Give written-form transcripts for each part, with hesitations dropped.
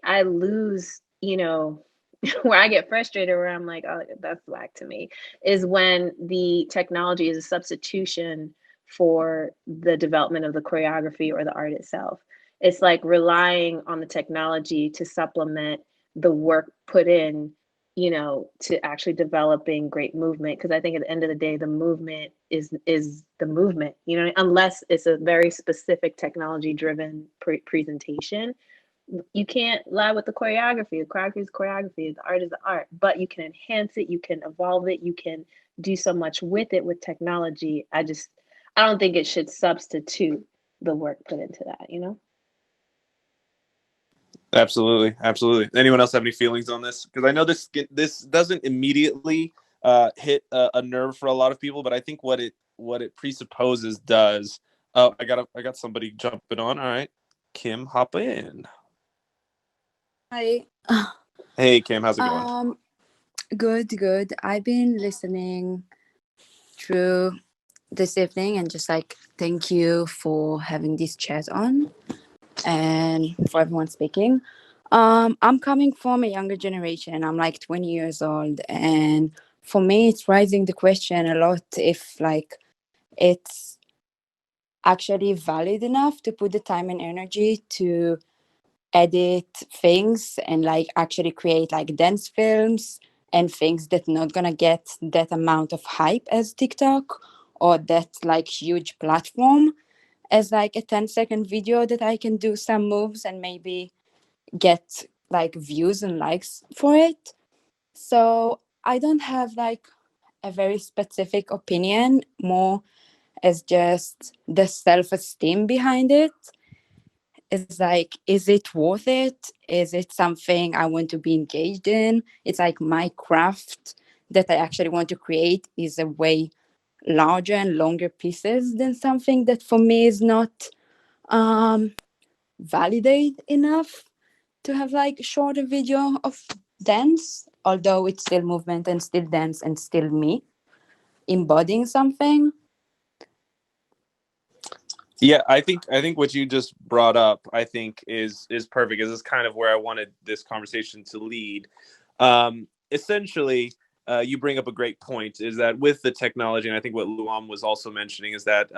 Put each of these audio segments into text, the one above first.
I lose, where I get frustrated, where I'm like, oh, that's whack to me, is when the technology is a substitution for the development of the choreography or the art itself. It's like relying on the technology to supplement the work put in, to actually developing great movement. Because I think at the end of the day, the movement is the movement, unless it's a very specific technology driven presentation. You can't lie with the choreography. The choreography is choreography. The art is the art. But you can enhance it. You can evolve it. You can do so much with it with technology. I don't think it should substitute the work put into that. Absolutely, absolutely. Anyone else have any feelings on this? Because I know this doesn't immediately hit a nerve for a lot of people, but I think what it presupposes does. Oh, I got somebody jumping on. All right, Kim, hop in. Hi. Hey, Kim, how's it going? Good. I've been listening through this evening and just like thank you for having this chat on and for everyone speaking. I'm coming from a younger generation. I'm like 20 years old, and for me, it's raising the question a lot if like it's actually valid enough to put the time and energy to edit things and like actually create like dance films and things that not gonna get that amount of hype as TikTok or that like huge platform as like a 10-second video that I can do some moves and maybe get like views and likes for it. So I don't have like a very specific opinion, more as just the self-esteem behind it. It's like, is it worth it? Is it something I want to be engaged in? It's like my craft that I actually want to create is a way larger and longer pieces than something that for me is not um, validate enough to have like shorter video of dance, although it's still movement and still dance and still me embodying something. Yeah, I think what you just brought up, I think is perfect. This is kind of where I wanted this conversation to lead. Essentially, you bring up a great point. Is that with the technology, and I think what Luam was also mentioning is that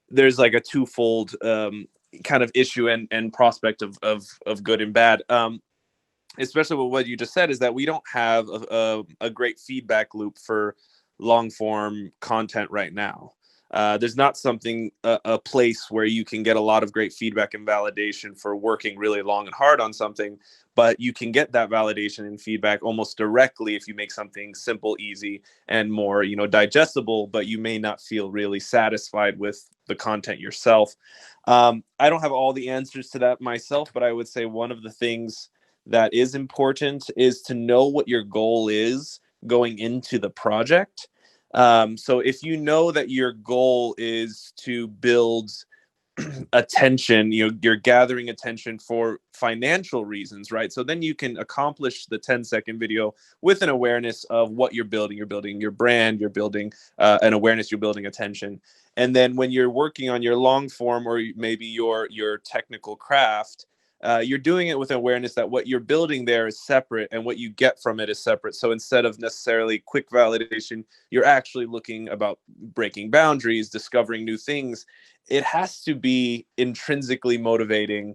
there's like a twofold kind of issue and prospect of good and bad. Especially with what you just said, is that we don't have a great feedback loop for long form content right now. There's not a place where you can get a lot of great feedback and validation for working really long and hard on something, but you can get that validation and feedback almost directly if you make something simple, easy, and more, digestible, but you may not feel really satisfied with the content yourself. I don't have all the answers to that myself, but I would say one of the things that is important is to know what your goal is going into the project. So if you know that your goal is to build attention, you're gathering attention for financial reasons, right? So then you can accomplish the 10-second video with an awareness of what you're building. You're building your brand, you're building an awareness, you're building attention. And then when you're working on your long form or maybe your technical craft, you're doing it with awareness that what you're building there is separate and what you get from it is separate. So instead of necessarily quick validation, you're actually looking about breaking boundaries, discovering new things. It has to be intrinsically motivating.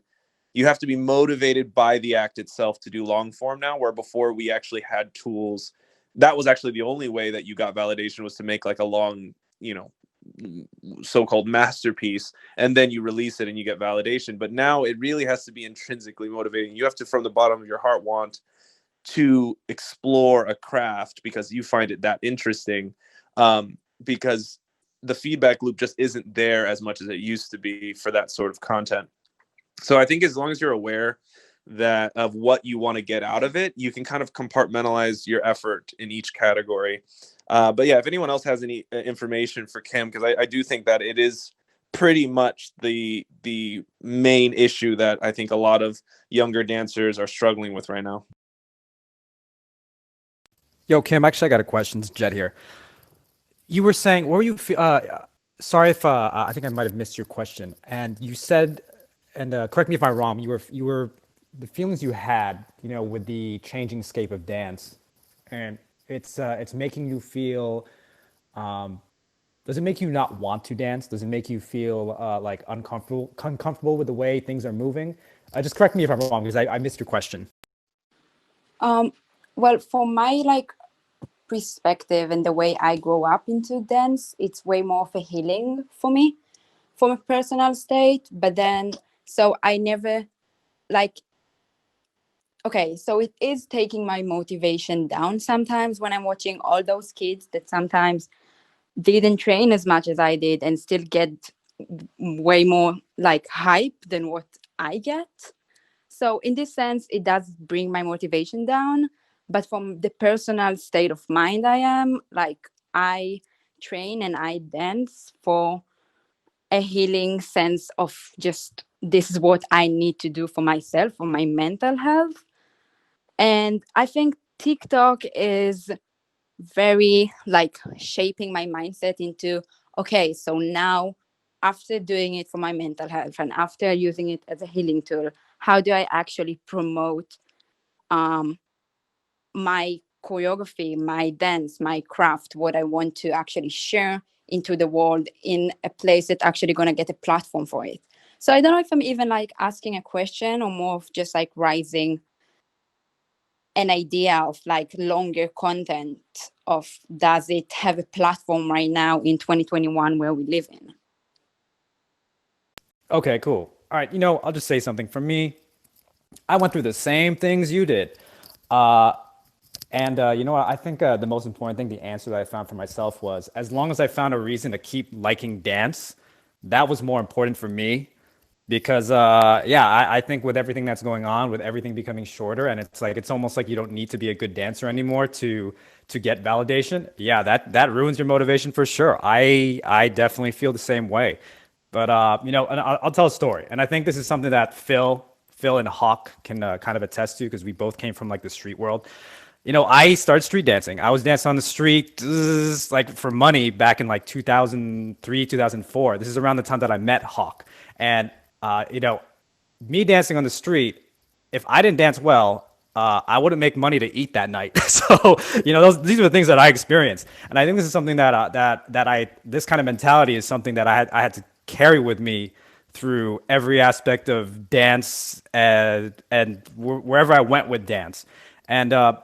You have to be motivated by the act itself to do long form now, where before we actually had tools. That was actually the only way that you got validation, was to make like a long, so-called masterpiece, and then you release it and you get validation. But now it really has to be intrinsically motivating. You have to, from the bottom of your heart, want to explore a craft because you find it that interesting, because the feedback loop just isn't there as much as it used to be for that sort of content. So I think as long as you're aware that of what you want to get out of it, you can kind of compartmentalize your effort in each category. But yeah, if anyone else has any information for Kim, because I do think that it is pretty much the main issue that I think a lot of younger dancers are struggling with right now. Yo, Kim, actually, I got a question. It's Jed here. You were saying, what were you? Sorry if I think I might have missed your question. And you said, and correct me if I'm wrong. You were the feelings you had, with the changing scape of dance, and it's making you feel. Does it make you not want to dance? Does it make you feel like uncomfortable with the way things are moving? Just correct me if I'm wrong, because I missed your question. Well, for my like perspective and the way I grow up into dance, it's way more of a healing for me from a personal state. But then, so I never like, okay, so it is taking my motivation down sometimes when I'm watching all those kids that sometimes didn't train as much as I did and still get way more like hype than what I get. So in this sense, it does bring my motivation down. But from the personal state of mind I am, like I train and I dance for a healing sense of just this is what I need to do for myself, for my mental health. And I think TikTok is very like shaping my mindset into, okay, so now after doing it for my mental health and after using it as a healing tool, how do I actually promote my choreography, my dance, my craft, what I want to actually share into the world in a place that's actually going to get a platform for it. So I don't know if I'm even like asking a question or more of just like rising an idea of like longer content of does it have a platform right now in 2021 where we live in. Okay, cool. All right, I'll just say something. For me, I went through the same things you did. And you know what? I think the most important thing, the answer that I found for myself was, as long as I found a reason to keep liking dance, that was more important for me. Because yeah, I think with everything that's going on, with everything becoming shorter, and it's almost like you don't need to be a good dancer anymore to get validation. Yeah, that ruins your motivation for sure. I definitely feel the same way. But and I'll tell a story, and I think this is something that Phil and Hok can kind of attest to, because we both came from like the street world. I started street dancing. I was dancing on the street like for money back in like 2003, 2004. This is around the time that I met Hawk. And, me dancing on the street, if I didn't dance well, I wouldn't make money to eat that night. So, these are the things that I experienced. And I think this is something this kind of mentality is something that I had to carry with me through every aspect of dance and wherever I went with dance. And the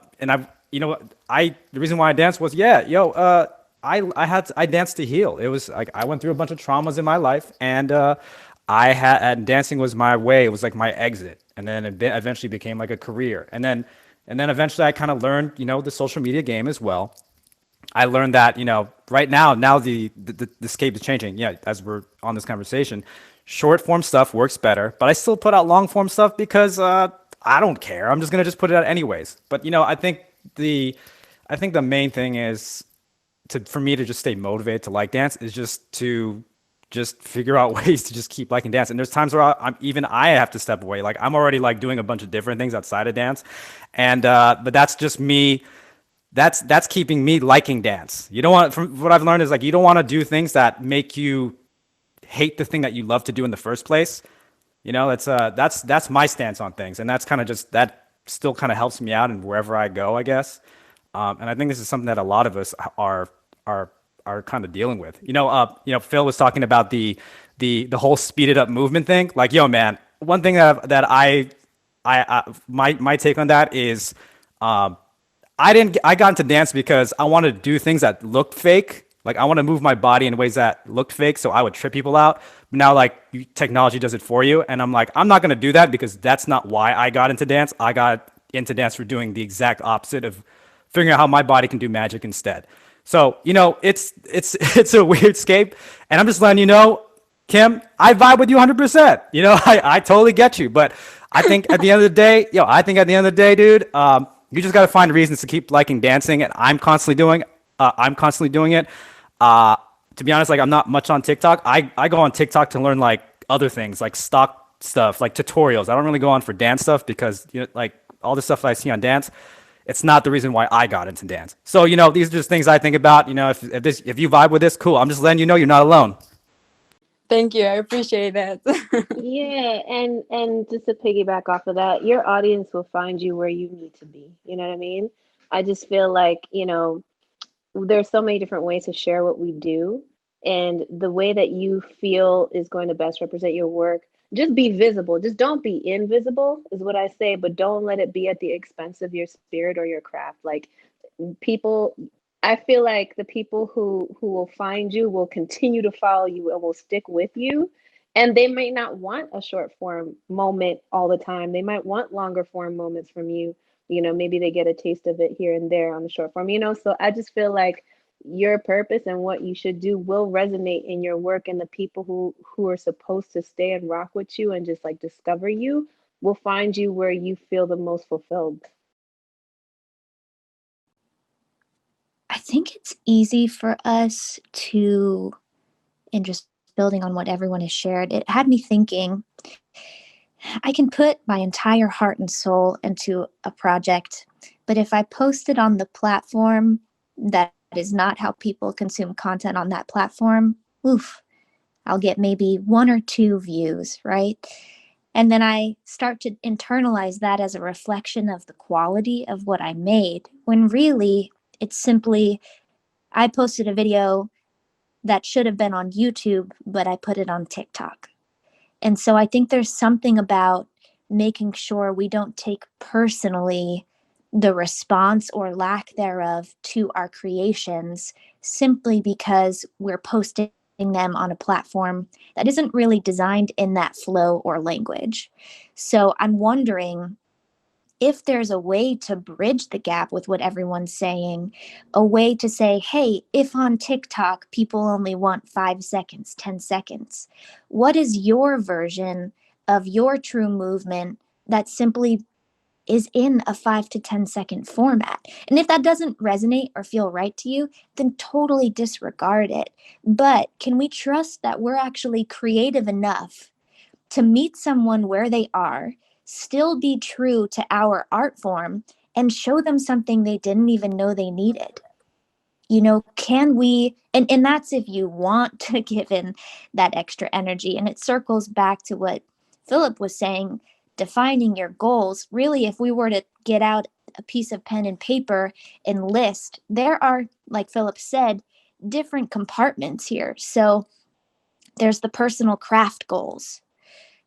reason why I danced was, I danced to heal. It was like I went through a bunch of traumas in my life, and and dancing was my way. It was like my exit, and then it eventually became like a career, and then eventually I kind of learned the social media game as well. I learned that right now the scape is changing. Yeah, as we're on this conversation, short form stuff works better, but I still put out long form stuff because I don't care. I'm just gonna just put it out anyways. But I think the main thing is for me to just stay motivated to like dance is just to figure out ways to just keep liking dance. And there's times where I have to step away. Like I'm already like doing a bunch of different things outside of dance, and but that's just me. That's keeping me liking dance. You don't want, from what I've learned, is like you don't want to do things that make you hate the thing that you love to do in the first place. That's my stance on things, and that's kind of just that still kind of helps me out in wherever I go, I guess. And I think this is something that a lot of us are kind of dealing with. Phil was talking about the whole speeded up movement thing. Like, yo, man, one thing that my take on that is, I got into dance because I wanted to do things that looked fake. Like I want to move my body in ways that looked fake, so I would trip people out. But now, like, technology does it for you, and I'm like, I'm not gonna do that because that's not why I got into dance. I got into dance for doing the exact opposite of figuring out how my body can do magic instead. So it's a weird scape, and I'm just letting you know, Kim, I vibe with you 100%. I totally get you, but I think at the end of the day, dude, you just gotta find reasons to keep liking dancing, and I'm constantly doing it. To be honest, like I'm not much on TikTok. I go on TikTok to learn like other things, like stock stuff, like tutorials. I don't really go on for dance stuff because like all the stuff that I see on dance, it's not the reason why I got into dance. So these are just things I think about. If you vibe with this, cool. I'm just letting you know you're not alone. Thank you. I appreciate that. Yeah, and just to piggyback off of that, your audience will find you where you need to be. You know what I mean? I just feel like, there's so many different ways to share what we do, and the way that you feel is going to best represent your work. Just be visible. Just don't be invisible is what I say, but don't let it be at the expense of your spirit or your craft. Like, people, I feel like the people who will find you will continue to follow you and will stick with you. And they may not want a short form moment all the time. They might want longer form moments from you. Maybe they get a taste of it here and there on the short form. So I just feel like your purpose and what you should do will resonate in your work, and the people who are supposed to stay and rock with you and just like discover you will find you where you feel the most fulfilled. I think it's easy for us to, and just building on what everyone has shared, it had me thinking, I can put my entire heart and soul into a project, but if I post it on the platform that is not how people consume content on that platform, oof, I'll get maybe 1 or 2 views, right? And then I start to internalize that as a reflection of the quality of what I made, when really it's simply, I posted a video that should have been on YouTube, but I put it on TikTok. And so I think there's something about making sure we don't take personally the response or lack thereof to our creations simply because we're posting them on a platform that isn't really designed in that flow or language. So I'm wondering if there's a way to bridge the gap with what everyone's saying, a way to say, hey, if on TikTok people only want 5 seconds, 10 seconds, what is your version of your true movement that simply is in a 5 to 10-second format? And if that doesn't resonate or feel right to you, then totally disregard it. But can we trust that we're actually creative enough to meet someone where they are, still be true to our art form, and show them something they didn't even know they needed? Can we, and that's if you want to give in that extra energy. And it circles back to what Phillip was saying, defining your goals. Really, if we were to get out a piece of pen and paper and list, there are, like Phillip said, different compartments here. So there's the personal craft goals.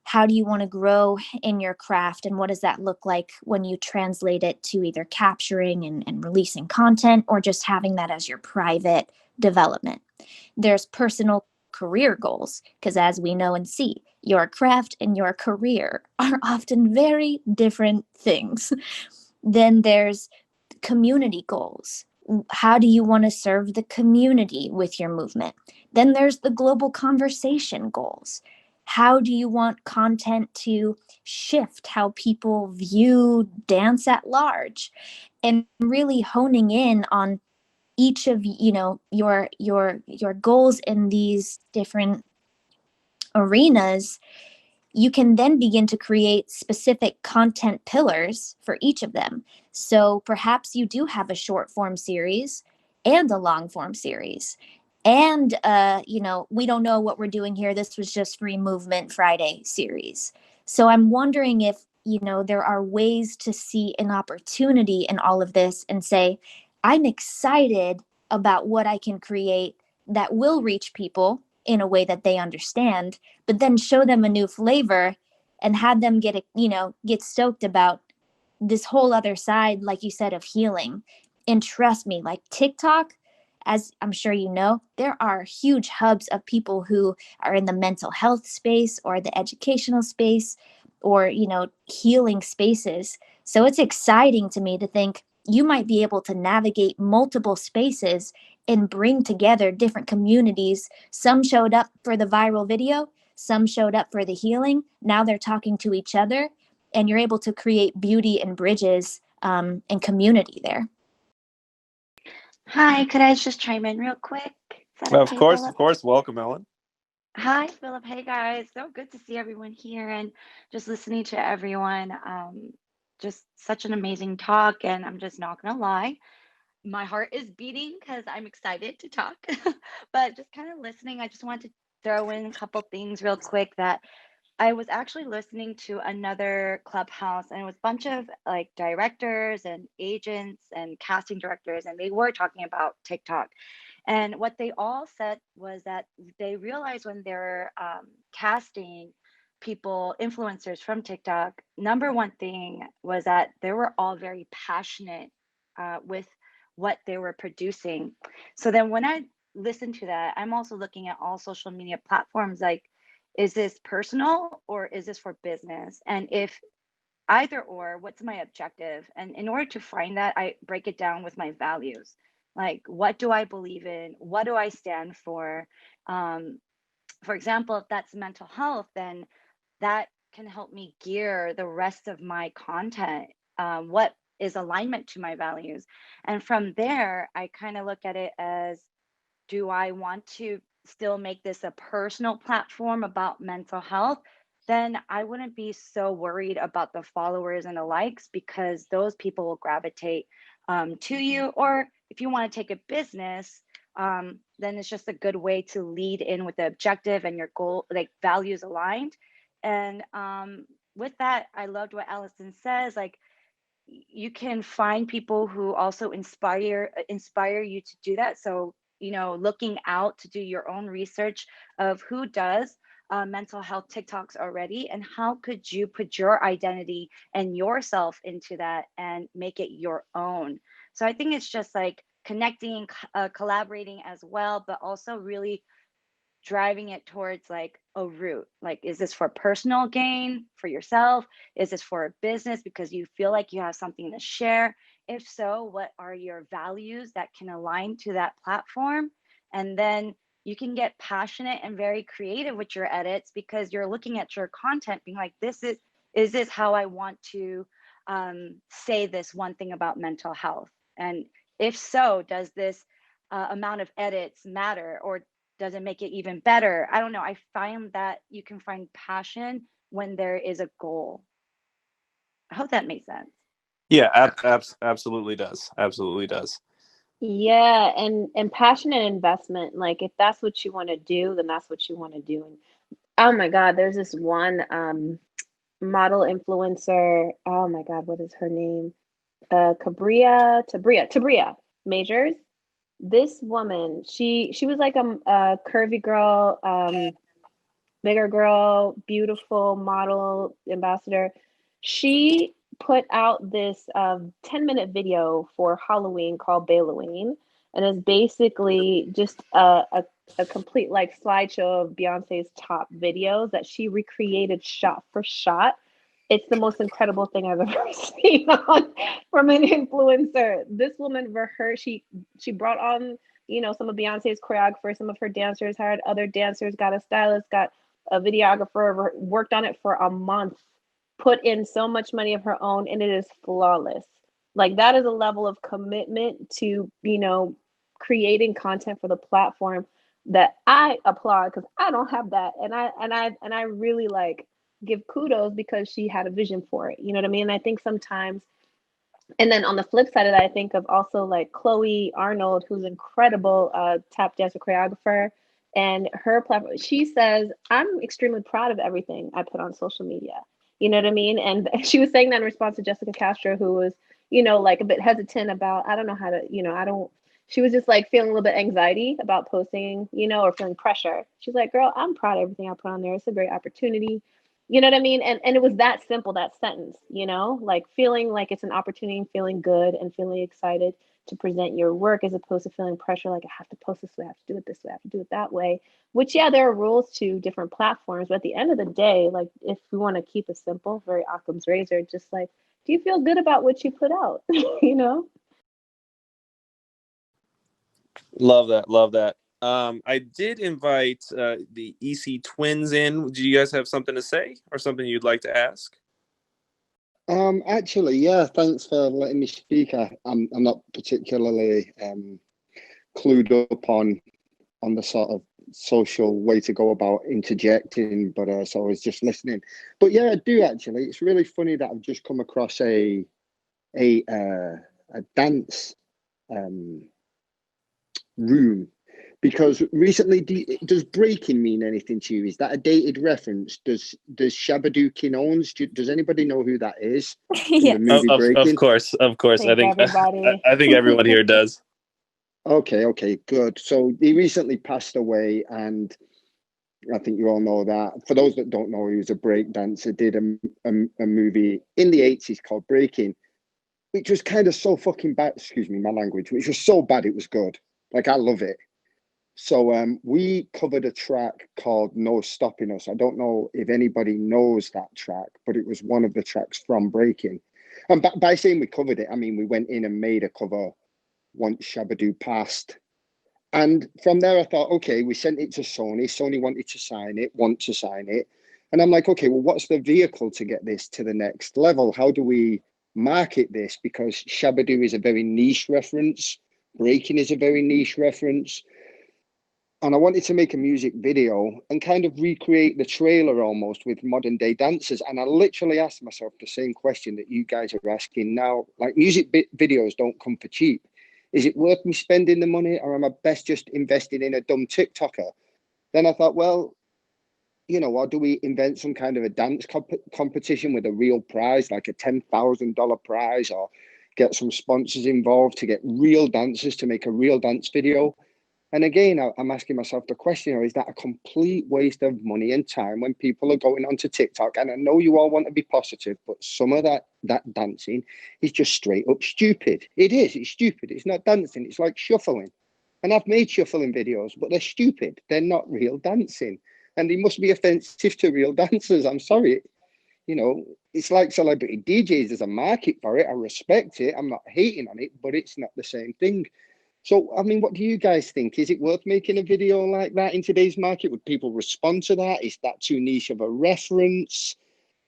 How do you want to grow in your craft, and what does that look like when you translate it to either capturing and releasing content, or just having that as your private development? There's personal career goals, because as we know and see, your craft and your career are often very different things. Then there's community goals. How do you want to serve the community with your movement? Then there's the global conversation goals. How do you want content to shift how people view dance at large? And really honing in on each of your goals in these different arenas, you can then begin to create specific content pillars for each of them. So perhaps you do have a short form series and a long form series. And, we don't know what we're doing here. This was just Free Movement Friday series. So I'm wondering if, there are ways to see an opportunity in all of this and say, I'm excited about what I can create that will reach people in a way that they understand, but then show them a new flavor and have them get stoked about this whole other side, like you said, of healing. And trust me, like TikTok, as I'm sure you know, there are huge hubs of people who are in the mental health space or the educational space or, healing spaces. So it's exciting to me to think you might be able to navigate multiple spaces and bring together different communities. Some showed up for the viral video, some showed up for the healing. Now they're talking to each other, and you're able to create beauty and bridges and community there. Hi, could I just chime in real quick? Is that Of okay, course, Phillip? of course. Welcome, Ellen. Hi, Phillip. Hey, guys. So good to see everyone here and just listening to everyone. Just such an amazing talk, and I'm just not gonna lie, my heart is beating because I'm excited to talk. But just kind of listening, I just wanted to throw in a couple things real quick that I was actually listening to another Clubhouse, and it was a bunch of like directors and agents and casting directors, and they were talking about TikTok. And what they all said was that they realized when they're casting people, influencers from TikTok, number one thing was that they were all very passionate with what they were producing. So then when I listen to that, I'm also looking at all social media platforms like, is this personal or is this for business? And if either or, what's my objective? And in order to find that, I break it down with my values. Like, what do I believe in? What do I stand for? For example, if that's mental health, then that can help me gear the rest of my content. What is alignment to my values? And from there, I kind of look at it as, do I want to still make this a personal platform about mental health? Then I wouldn't be so worried about the followers and the likes, because those people will gravitate to you. Or if you want to take a business, then it's just a good way to lead in with the objective and your goal, like values aligned. And with that, I loved what Alyson says. Like, you can find people who also inspire you to do that. So, you know, looking out to do your own research of who does mental health TikToks already, and how could you put your identity and yourself into that and make it your own. So I think it's just like connecting, collaborating as well, but also really driving it towards like a route. Like, is this for personal gain for yourself? Is this for a business because you feel like you have something to share? If so, what are your values that can align to that platform? And then you can get passionate and very creative with your edits, because you're looking at your content being like, is this how I want to say this one thing about mental health? And if so, does this amount of edits matter, or does it make it even better? I don't know. I find that you can find passion when there is a goal. I hope that makes sense. Yeah, absolutely does. Absolutely does. Yeah, and passionate investment. Like, if that's what you want to do, then that's what you want to do. And oh my God, there's this one model influencer. Oh my God, what is her name? Tabria Majors. This woman, she was like a curvy girl, bigger girl, beautiful model ambassador. She put out this 10-minute video for Halloween called Belloween, and it's basically just a complete like slideshow of Beyonce's top videos that she recreated shot for shot. It's the most incredible thing I've ever seen from an influencer. This woman rehearsed. She brought on, you know, some of Beyonce's choreographers, some of her dancers, hired other dancers, got a stylist, got a videographer, worked on it for a month, put in so much money of her own, and it is flawless. Like, that is a level of commitment to, you know, creating content for the platform that I applaud, because I don't have that. And I really like give kudos, because she had a vision for it. You know what I mean? And I think sometimes, and then on the flip side of that, I think of also like Chloe Arnold, who's incredible tap dancer choreographer, and her platform. She says, "I'm extremely proud of everything I put on social media." You know what I mean? And she was saying that in response to Jessica Castro, who was, you know, like a bit hesitant about, I don't know how to, you know, I don't. She was just like feeling a little bit anxiety about posting, you know, or feeling pressure. She's like, "Girl, I'm proud of everything I put on there. It's a great opportunity." You know what I mean? And it was that simple, that sentence, you know, like feeling like it's an opportunity and feeling good and feeling excited to present your work, as opposed to feeling pressure like, I have to post this way, I have to do it this way, I have to do it that way. Which, yeah, there are rules to different platforms, but at the end of the day, like, if we want to keep it simple, very Occam's razor, just like, do you feel good about what you put out? You know? Love that. Love that. I did invite the EC twins in. Do you guys have something to say or something you'd like to ask? Actually, yeah, thanks for letting me speak. I'm not particularly clued up on the sort of social way to go about interjecting, but so I was just listening. But yeah, I do actually. It's really funny that I've just come across a dance room Because recently, does breaking mean anything to you? Is that a dated reference? Does Shabadoo Owens? Does anybody know who that is from the Yes. movie Of Breaking? course, of course. I Think think everybody. I think everyone here does. Okay, good. So he recently passed away, and I think you all know that. For those that don't know, he was a breakdancer, did a movie in the 80s called Breaking, which was kind of so fucking bad, excuse me, my language, which was so bad it was good. Like, I love it. So we covered a track called No Stopping Us. I don't know if anybody knows that track, but it was one of the tracks from Breaking. And by saying we covered it, I mean we went in and made a cover once Shabadoo passed. And from there I thought, okay, we sent it to Sony. Sony want to sign it. And I'm like, okay, well, what's the vehicle to get this to the next level? How do we market this? Because Shabadoo is a very niche reference. Breaking is a very niche reference. And I wanted to make a music video and kind of recreate the trailer almost with modern day dancers. And I literally asked myself the same question that you guys are asking now. Like, music videos don't come for cheap. Is it worth me spending the money, or am I best just investing in a dumb TikToker? Then I thought, well, you know, or do we invent some kind of a dance competition with a real prize, like a $10,000 prize, or get some sponsors involved to get real dancers to make a real dance video? And again, I'm asking myself the question, is that a complete waste of money and time when people are going onto TikTok? And I know you all want to be positive, but some of that dancing is just straight up stupid. It is. It's stupid. It's not dancing. It's like shuffling. And I've made shuffling videos, but they're stupid. They're not real dancing. And they must be offensive to real dancers. I'm sorry. You know, it's like celebrity DJs. There's a market for it. I respect it. I'm not hating on it, but it's not the same thing. So, I mean, what do you guys think? Is it worth making a video like that in today's market? Would people respond to that? Is that too niche of a reference?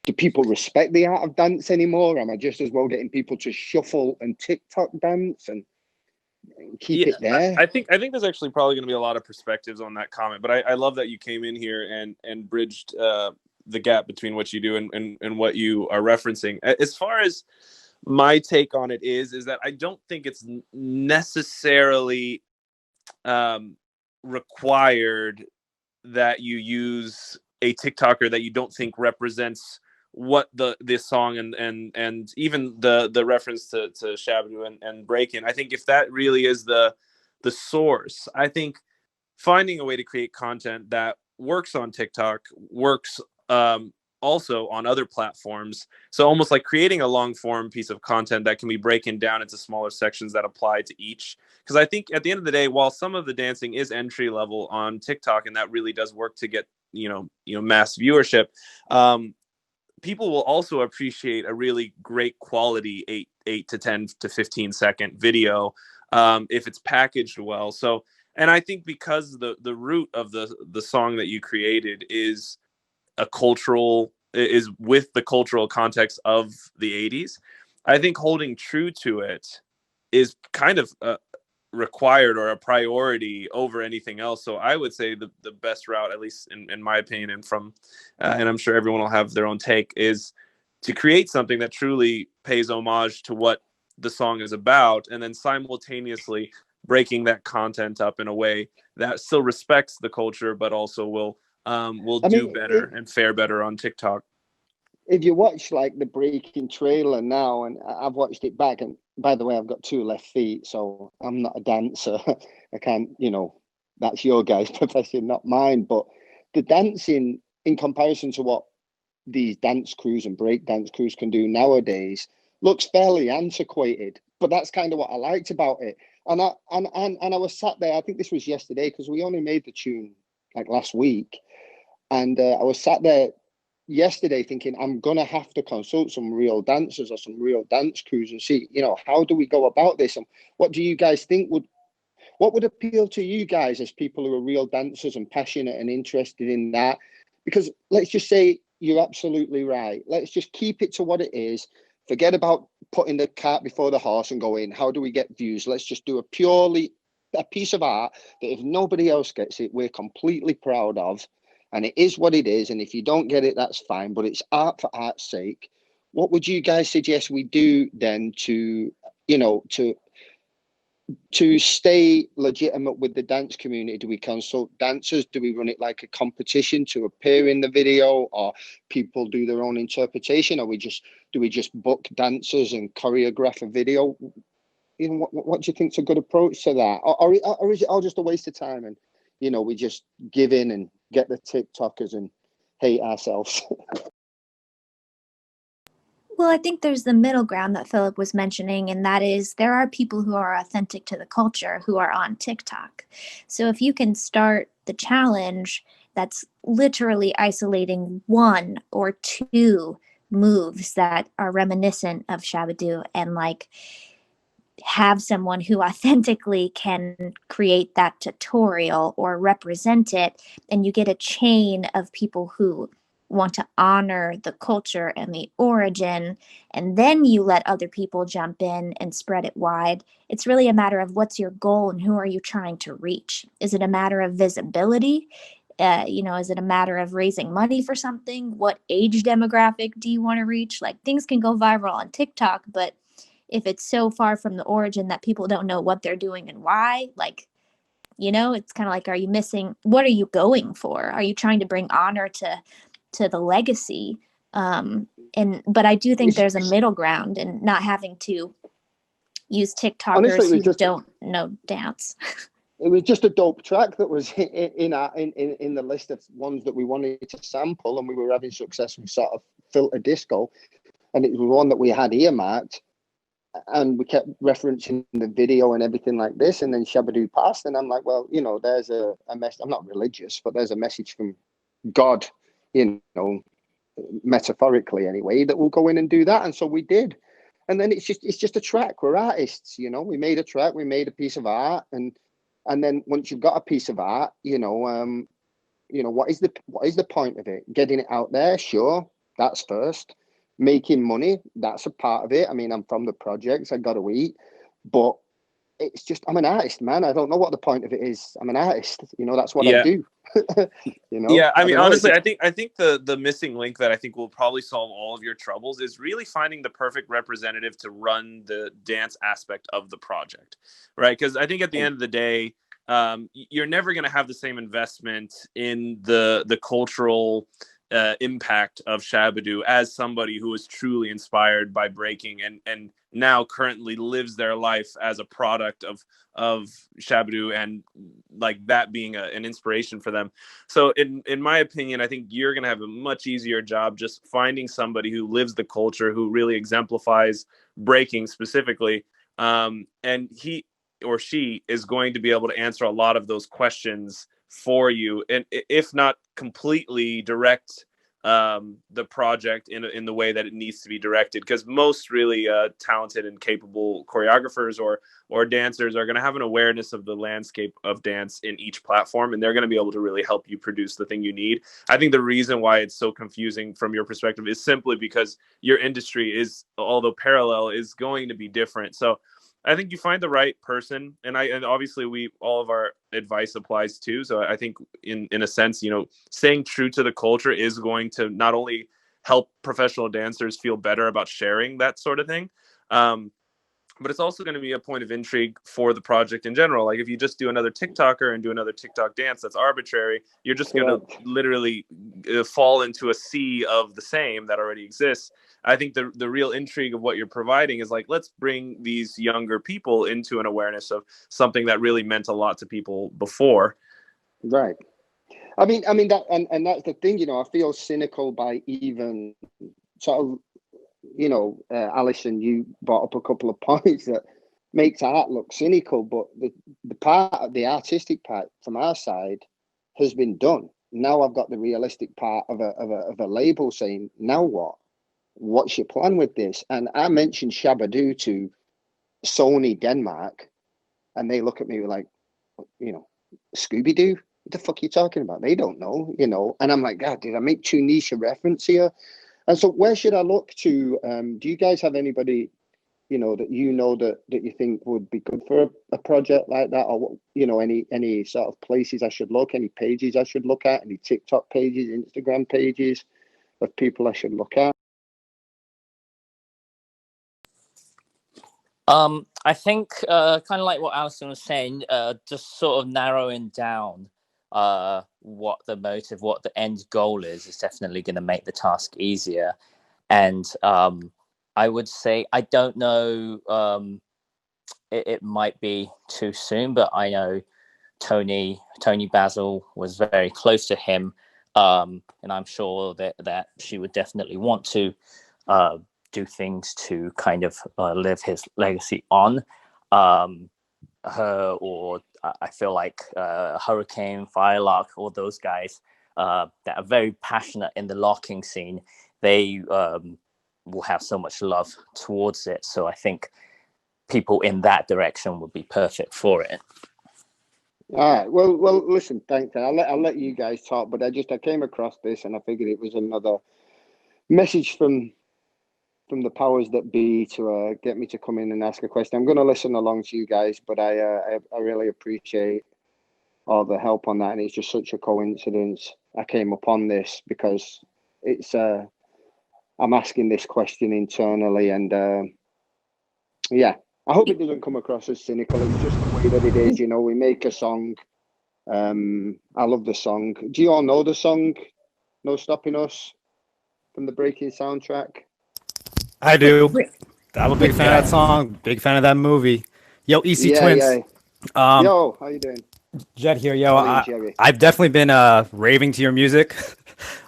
Do people respect the art of dance anymore? Am I just as well getting people to shuffle and TikTok dance and keep it there? I think there's actually probably going to be a lot of perspectives on that comment, but I love that you came in here and bridged the gap between what you do and what you are referencing. As far as my take on it is that I don't think it's necessarily required that you use a TikToker that you don't think represents what this song and even the reference to Shabadoo and Breakin'. I think if that really is the source, I think finding a way to create content that works on TikTok works also on other platforms. So almost like creating a long form piece of content that can be broken down into smaller sections that apply to each. Because I think at the end of the day, while some of the dancing is entry level on TikTok, and that really does work to get mass viewership, people will also appreciate a really great quality 8 to 10 to 15-second video if it's packaged well. So, and I think because the root of the song that you created is with the cultural context of the 80s, I think holding true to it is kind of required or a priority over anything else. So I would say the best route, at least in my opinion, and and I'm sure everyone will have their own take, is to create something that truly pays homage to what the song is about, and then simultaneously breaking that content up in a way that still respects the culture, but also will do better and fare better on TikTok. If you watch like the Breaking trailer now, and I've watched it back, and by the way, I've got 2 left feet, so I'm not a dancer. I can't, that's your guys' profession, not mine. But the dancing, in comparison to what these dance crews and break dance crews can do nowadays, looks fairly antiquated. But that's kind of what I liked about it. And I was sat there. I think this was yesterday, because we only made the tune like last week. And I was sat there yesterday thinking, I'm going to have to consult some real dancers or some real dance crews and see, how do we go about this? And what do you guys think what would appeal to you guys as people who are real dancers and passionate and interested in that? Because let's just say you're absolutely right. Let's just keep it to what it is. Forget about putting the cart before the horse and going, how do we get views? Let's just do a piece of art that if nobody else gets it, we're completely proud of. And it is what it is. And if you don't get it, that's fine. But it's art for art's sake. What would you guys suggest we do then to to stay legitimate with the dance community, do we consult dancers? Do we run it like a competition to appear in the video, or people do their own interpretation? Or do we just book dancers and choreograph a video? You know, what do you think's a good approach to that? Or is it all just a waste of time, and we just give in and get the TikTokers and hate ourselves? Well, I think there's the middle ground that Phillip was mentioning, and that is there are people who are authentic to the culture who are on TikTok. So if you can start the challenge that's literally isolating one or two moves that are reminiscent of Shabadoo, and like have someone who authentically can create that tutorial or represent it, and you get a chain of people who want to honor the culture and the origin, and then you let other people jump in and spread it wide. It's really a matter of what's your goal and who are you trying to reach. Is it a matter of visibility? Is it a matter of raising money for something? What age demographic do you want to reach? Like, things can go viral on TikTok, but if it's so far from the origin that people don't know what they're doing and why, like, it's kind of like, are you missing, what are you going for? Are you trying to bring honor to the legacy? But I do think there's a middle ground, and not having to use TikTokers Honestly, who don't know dance. It was just a dope track that was in the list of ones that we wanted to sample, and we were having success with sort of filter disco, and it was one that we had earmarked, and we kept referencing the video and everything like this, and then Shabadoo passed, and I'm like, well, there's a message. I'm not religious, but there's a message from God, metaphorically anyway, that we'll go in and do that. And so we did. And then it's just a track. We're artists, we made a track, we made a piece of art, and then once you've got a piece of art, what is the point of it? Getting it out there, sure, that's first. Making money, that's a part of it. I mean, I'm from the projects, I got to eat, but it's just, I'm an artist, man. I don't know what the point of it is. I'm an artist, that's what I do. Yeah, I mean, honestly, I think the missing link that I think will probably solve all of your troubles is really finding the perfect representative to run the dance aspect of the project, right? Because I think at the end of the day, you're never going to have the same investment in the cultural impact of Shabadoo as somebody who is truly inspired by breaking and now currently lives their life as a product of Shabadoo, and like that being an inspiration for them. So in my opinion, I think you're going to have a much easier job just finding somebody who lives the culture, who really exemplifies breaking specifically. And he or she is going to be able to answer a lot of those questions for you, and if not completely direct the project in the way that it needs to be directed, because most really talented and capable choreographers or dancers are going to have an awareness of the landscape of dance in each platform, and they're going to be able to really help you produce the thing you need. I think the reason why it's so confusing from your perspective is simply because your industry is, although parallel, is going to be different. So I think you find the right person, and obviously all of our advice applies too. So I think in a sense, staying true to the culture is going to not only help professional dancers feel better about sharing that sort of thing, but it's also going to be a point of intrigue for the project in general. Like if you just do another TikToker and do another TikTok dance that's arbitrary, you're just going to literally fall into a sea of the same that already exists. I think the real intrigue of what you're providing is like, let's bring these younger people into an awareness of something that really meant a lot to people before. Right. I mean that, and that's the thing, I feel cynical by even sort of, Alyson, you brought up a couple of points that makes art look cynical, but the part of the artistic part from our side has been done. Now I've got the realistic part of a label saying, now what? What's your plan with this? And I mentioned Shabadoo to Sony Denmark, and they look at me like, Scooby-Doo? What the fuck are you talking about? They don't know, And I'm like, God, did I make too niche a reference here? And so where should I look to? Do you guys have anybody, that you think would be good for a project like that? Or, any sort of places I should look, any pages I should look at, any TikTok pages, Instagram pages of people I should look at? I think kind of like what Alyson was saying, just sort of narrowing down what the motive, what the end goal is definitely going to make the task easier. And I would say, I don't know, it might be too soon, but I know Tony Basil was very close to him, and I'm sure that she would definitely want to do things to kind of live his legacy on. Her, or I feel like Hurricane, Firelock, all those guys that are very passionate in the locking scene, they will have so much love towards it. So I think people in that direction would be perfect for it. All right. Well. Listen. Thanks. I'll let you guys talk. But I came across this and I figured it was another message from the powers that be to get me to come in and ask a question. I'm going to listen along to you guys, but I really appreciate all the help on that, and it's just such a coincidence I came upon this because it's I'm asking this question internally, and yeah, I hope it doesn't come across as cynical. It's just the way that it is. You know, we make a song. I love the song. Do you all know the song "No Stopping Us" from the Breaking soundtrack? I do. I'm a big fan of that song. Big fan of that movie. Yo, EC Twins. Yeah. Yo, how you doing? Jed here. Yo, I've definitely been raving to your music.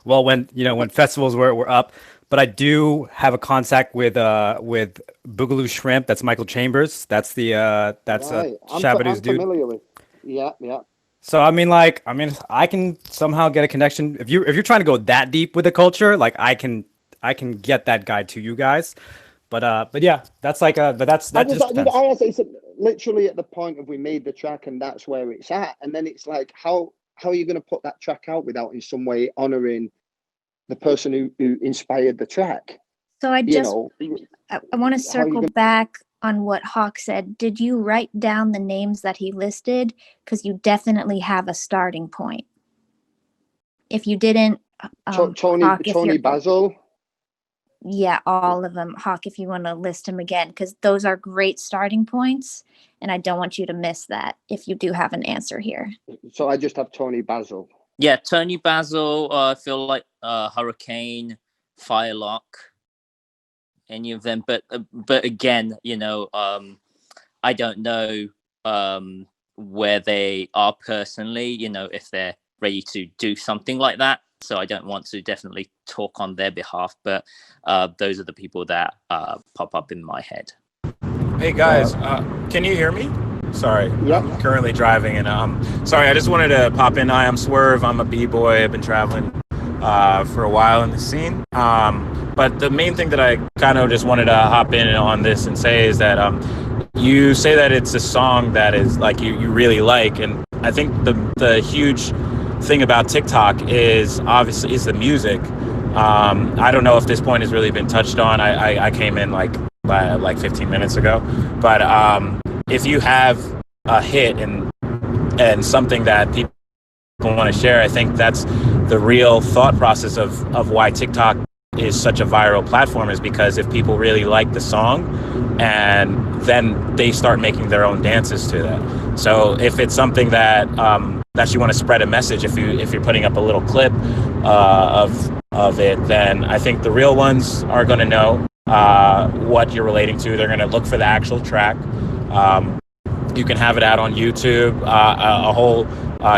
Well, when festivals were up, but I do have a contact with Boogaloo Shrimp. That's Michael Chambers. That's the Shabadoo's dude. I'm familiar with. Yeah. So I mean, I can somehow get a connection. If you're trying to go that deep with the culture, like I can get that guy to you guys. But yeah, that's like it's literally at the point of we made the track and that's where it's at, and then it's like how are you going to put that track out without in some way honoring the person who inspired the track? So I want to circle back on what Hok said. Did you write down the names that he listed? Because you definitely have a starting point. If you didn't, Tony Basil. Yeah, all of them. Hok, if you want to list them again, because those are great starting points, and I don't want you to miss that if you do have an answer here. So I just have Tony Basil. Yeah, Tony Basil, I feel like Hurricane, Firelock, any of them. But again, I don't know where they are personally, if they're ready to do something like that. So I don't want to definitely talk on their behalf, but those are the people that pop up in my head. Hey guys, can you hear me? Sorry, yep. I'm currently driving, and sorry, I just wanted to pop in. I'm Swerve. I'm a b-boy. I've been traveling for a while in the scene. But the main thing that I kind of just wanted to hop in on this and say is that you say that it's a song that is like you really like, and I think the huge thing about TikTok is obviously the music. I don't know if this point has really been touched on. I came in like 15 minutes ago, but if you have a hit and something that people want to share, I think that's the real thought process of why TikTok is such a viral platform, is because if people really like the song, and then they start making their own dances to that. So if it's something that you want to spread a message, if you're putting up a little clip of it, then I think the real ones are going to know what you're relating to. They're going to look for the actual track. You can have it out on YouTube, a whole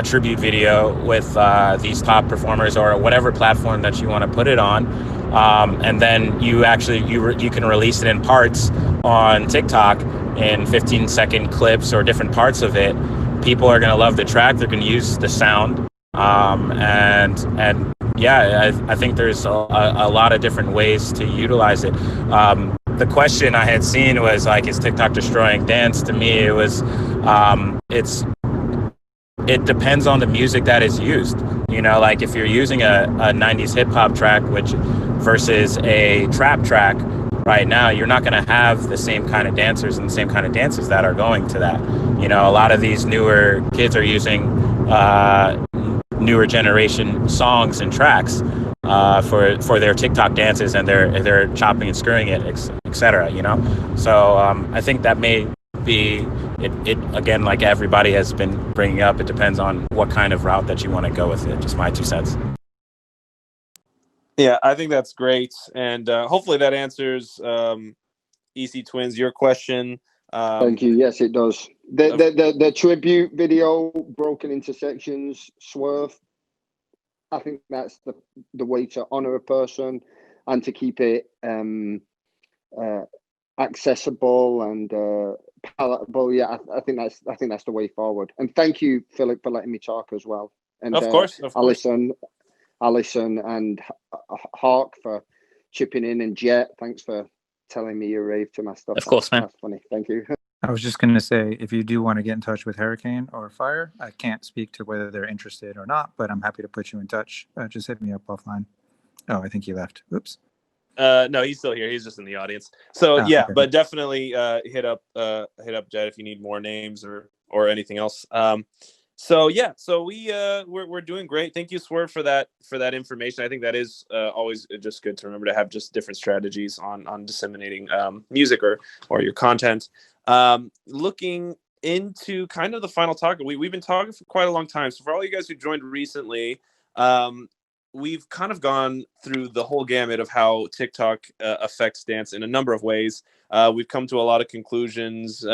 tribute video with these top performers, or whatever platform that you want to put it on. And then you can release it in parts on TikTok in 15-second clips or different parts of it. People are going to love the track. They're going to use the sound. And yeah, I think there's a lot of different ways to utilize it. The question I had seen was like, is TikTok destroying dance? To me, it was, it depends on the music that is used. Like if you're using a 90s hip hop track, versus a trap track right now, you're not going to have the same kind of dancers and the same kind of dances that are going to that. A lot of these newer kids are using newer generation songs and tracks, for their TikTok dances and their chopping and screwing it, etc. You know, so I think that may be it again. Like everybody has been bringing up, it depends on what kind of route that you want to go with it. Just my 2 cents. Yeah, I think that's great, and hopefully that answers EC Twins your question. Thank you. Yes, it does. The tribute video broken into sections, Swerve. I think that's the way to honor a person and to keep it accessible and palatable. Yeah, I think that's the way forward. And thank you, Philip, for letting me talk as well. And of course. Alyson and Hawk for chipping in, and Jet, thanks for telling me you rave to my stuff. Of course, man. That's funny. Thank you. I was just going to say, if you do want to get in touch with Hurricane or Fire, I can't speak to whether they're interested or not, but I'm happy to put you in touch. Just hit me up offline. Oh, I think he left. Oops. No, he's still here. He's just in the audience. So yeah, okay. But definitely hit up Jet if you need more names or anything else. So yeah, so we're doing great. Thank you, Swerve, for that information. I think that is always just good to remember, to have just different strategies on disseminating music or your content. Looking into kind of the final talk, we've been talking for quite a long time. So for all you guys who joined recently, we've kind of gone through the whole gamut of how TikTok affects dance in a number of ways. We've come to a lot of conclusions.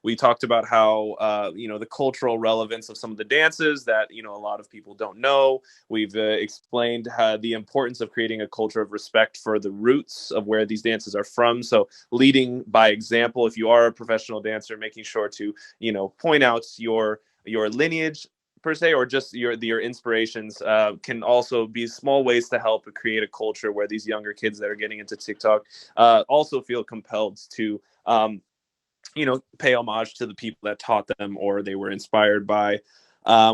We talked about how, the cultural relevance of some of the dances that, a lot of people don't know. We've explained the importance of creating a culture of respect for the roots of where these dances are from. So leading by example, if you are a professional dancer, making sure to, point out your lineage per se, or just your inspirations, can also be small ways to help create a culture where these younger kids that are getting into TikTok also feel compelled to pay homage to the people that taught them or they were inspired by.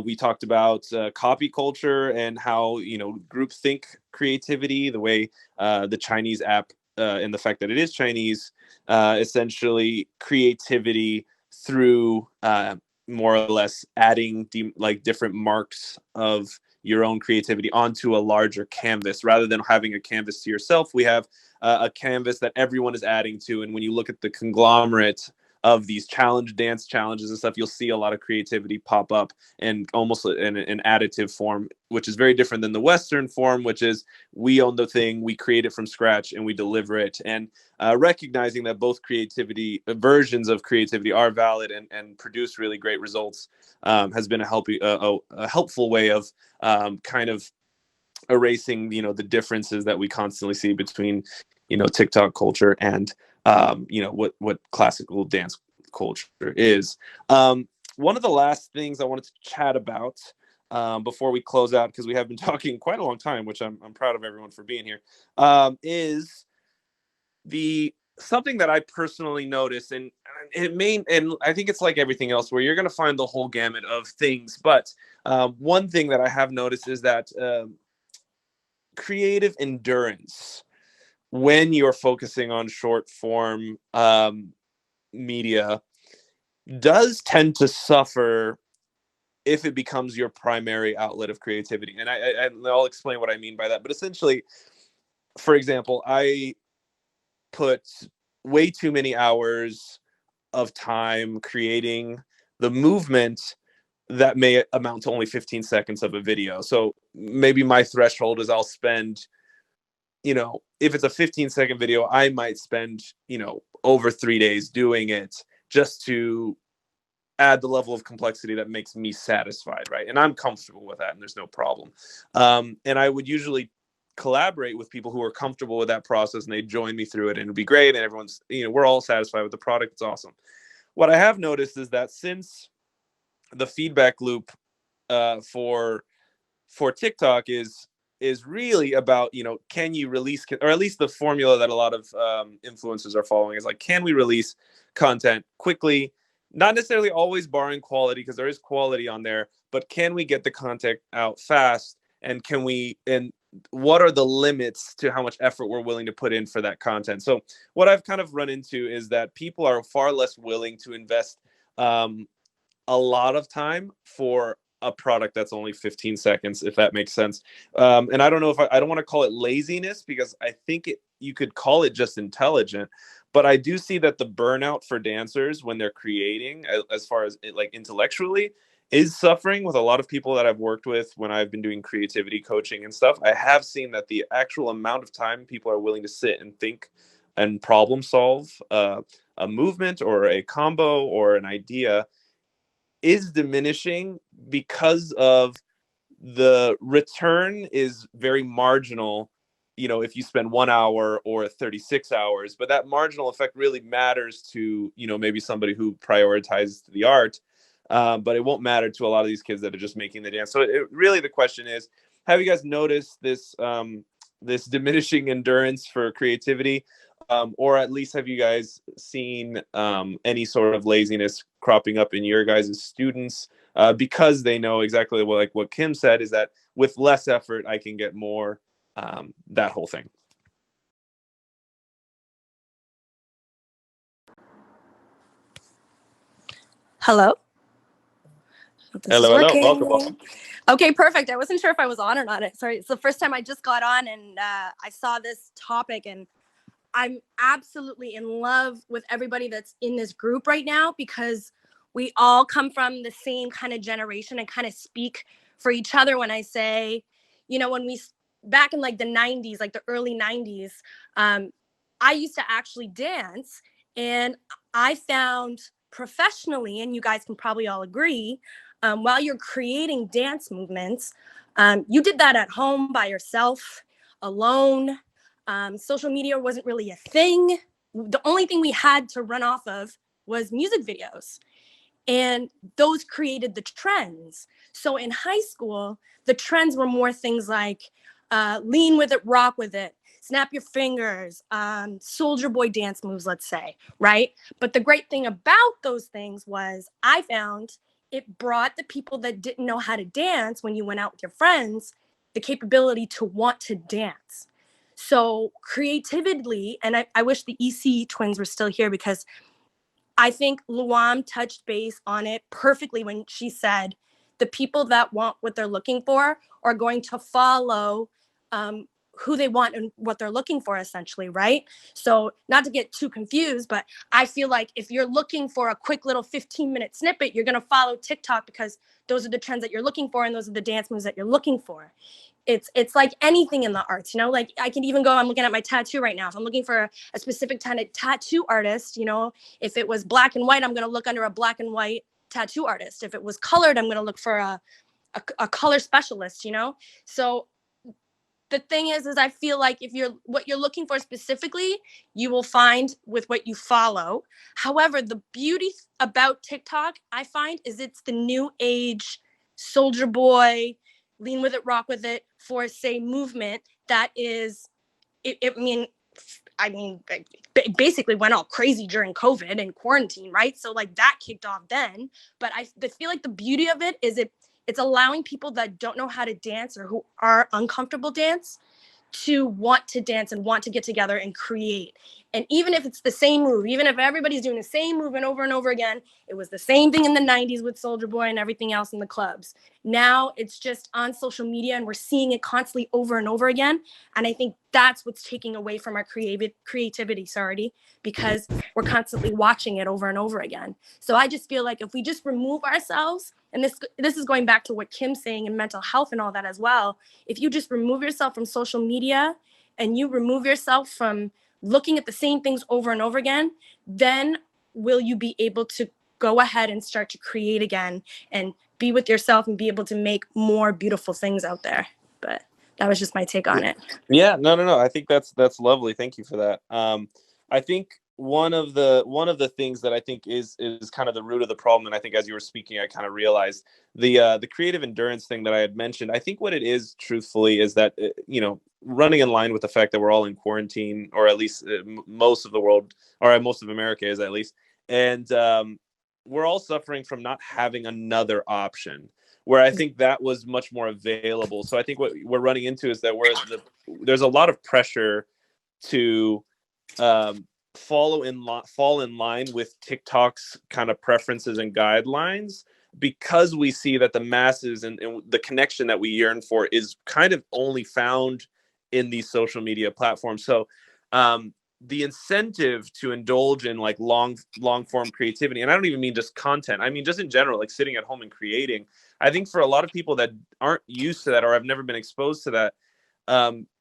We talked about copy culture and how groupthink creativity, the way the Chinese app and the fact that it is Chinese, essentially creativity through more or less adding different marks of your own creativity onto a larger canvas. Rather than having a canvas to yourself, we have a canvas that everyone is adding to. And when you look at the conglomerate of these dance challenges and stuff, you'll see a lot of creativity pop up, and almost in an additive form, which is very different than the Western form, which is we own the thing, we create it from scratch, and we deliver it. And recognizing that both versions of creativity are valid and produce really great results has been a helpful way of kind of erasing the differences that we constantly see between TikTok culture and what classical dance culture is. One of the last things I wanted to chat about before we close out, because we have been talking quite a long time, which I'm proud of everyone for being here, is something that I personally noticed, and I think it's like everything else, where you're going to find the whole gamut of things. But one thing that I have noticed is that creative endurance, when you're focusing on short form media, does tend to suffer if it becomes your primary outlet of creativity. And I'll explain what I mean by that. But essentially, for example, I put way too many hours of time creating the movement that may amount to only 15 seconds of a video. So maybe my threshold is I'll spend, if it's a 15-second video, I might spend, over 3 days doing it just to add the level of complexity that makes me satisfied, right? And I'm comfortable with that, and there's no problem. And I would usually collaborate with people who are comfortable with that process, and they join me through it, and it'd be great, and everyone's, we're all satisfied with the product. It's awesome. What I have noticed is that since the feedback loop for TikTok is really about, can you release, or at least the formula that a lot of influencers are following is like, can we release content quickly? Not necessarily always barring quality, because there is quality on there, but can we get the content out fast? And what are the limits to how much effort we're willing to put in for that content? So what I've kind of run into is that people are far less willing to invest a lot of time for a product that's only 15 seconds, if that makes sense. And I don't know if I don't want to call it laziness, because I think you could call it just intelligent. But I do see that the burnout for dancers when they're creating, as far as like intellectually, is suffering with a lot of people that I've worked with when I've been doing creativity coaching and stuff. I have seen that the actual amount of time people are willing to sit and think and problem solve a movement or a combo or an idea is diminishing, because of the return is very marginal, if you spend 1 hour or 36 hours, but that marginal effect really matters to, maybe somebody who prioritizes the art. But it won't matter to a lot of these kids that are just making the dance. So really the question is, have you guys noticed this diminishing endurance for creativity? Or at least have you guys seen any sort of laziness cropping up in your guys' students, because they know exactly what Kim said, is that with less effort, I can get more, that whole thing. Hello? This is Hello, working. welcome. Okay, perfect. I wasn't sure if I was on or not. Sorry, it's the first time I just got on, and I saw this topic, and I'm absolutely in love with everybody that's in this group right now, because we all come from the same kind of generation and kind of speak for each other when I say, when back in like the 90s, like the early 90s, I used to actually dance, and I found professionally, and you guys can probably all agree, while you're creating dance movements, you did that at home by yourself, alone. Social media wasn't really a thing. The only thing we had to run off of was music videos. And those created the trends. So in high school, the trends were more things like lean with it, rock with it, snap your fingers, soldier boy dance moves, let's say, right? But the great thing about those things was I found it brought the people that didn't know how to dance when you went out with your friends the capability to want to dance. So creatively, and I wish the EC twins were still here, because I think Luam touched base on it perfectly when she said the people that want what they're looking for are going to follow who they want and what they're looking for, essentially, right? So not to get too confused, but I feel like if you're looking for a quick little 15-minute snippet, you're going to follow TikTok because those are the trends that you're looking for and those are the dance moves that you're looking for. It's like anything in the arts, like I can even go, I'm looking at my tattoo right now. If I'm looking for a specific kind of tattoo artist, if it was black and white, I'm going to look under a black and white tattoo artist. If it was colored, I'm going to look for a color specialist, So the thing is I feel like if what you're looking for specifically, you will find with what you follow. However, the beauty about TikTok, I find, is it's the new age soldier boy, lean with it, rock with it, for say movement that is, basically went all crazy during COVID and quarantine, right? So like that kicked off then. But I feel like the beauty of it is it's allowing people that don't know how to dance or who are uncomfortable dance to want to dance and want to get together and create. And even if it's the same move, even if everybody's doing the same movement over and over again, it was the same thing in the 90s with Soulja Boy and everything else in the clubs. Now it's just on social media and we're seeing it constantly over and over again. And I think that's what's taking away from our creativity, because we're constantly watching it over and over again. So I just feel like if we just remove ourselves, and this is going back to what Kim's saying and mental health and all that as well, if you just remove yourself from social media and you remove yourself from looking at the same things over and over again, then will you be able to go ahead and start to create again and be with yourself and be able to make more beautiful things out there. But that was just my take on it. Yeah, no. I think that's lovely. Thank you for that. I think one of the things that I think is kind of the root of the problem, and I think as you were speaking, I kind of realized the creative endurance thing that I had mentioned. I think what it is, truthfully, is that running in line with the fact that we're all in quarantine, or at least most of the world, or most of America is, at least, and we're all suffering from not having another option, where I think that was much more available. So I think what we're running into is that there's a lot of pressure to fall in line with TikTok's kind of preferences and guidelines, because we see that the masses and the connection that we yearn for is kind of only found in these social media platforms. So the incentive to indulge in like long form creativity, and I don't even mean just content, I mean just in general, like sitting at home and creating, I think for a lot of people that aren't used to that or have never been exposed to that,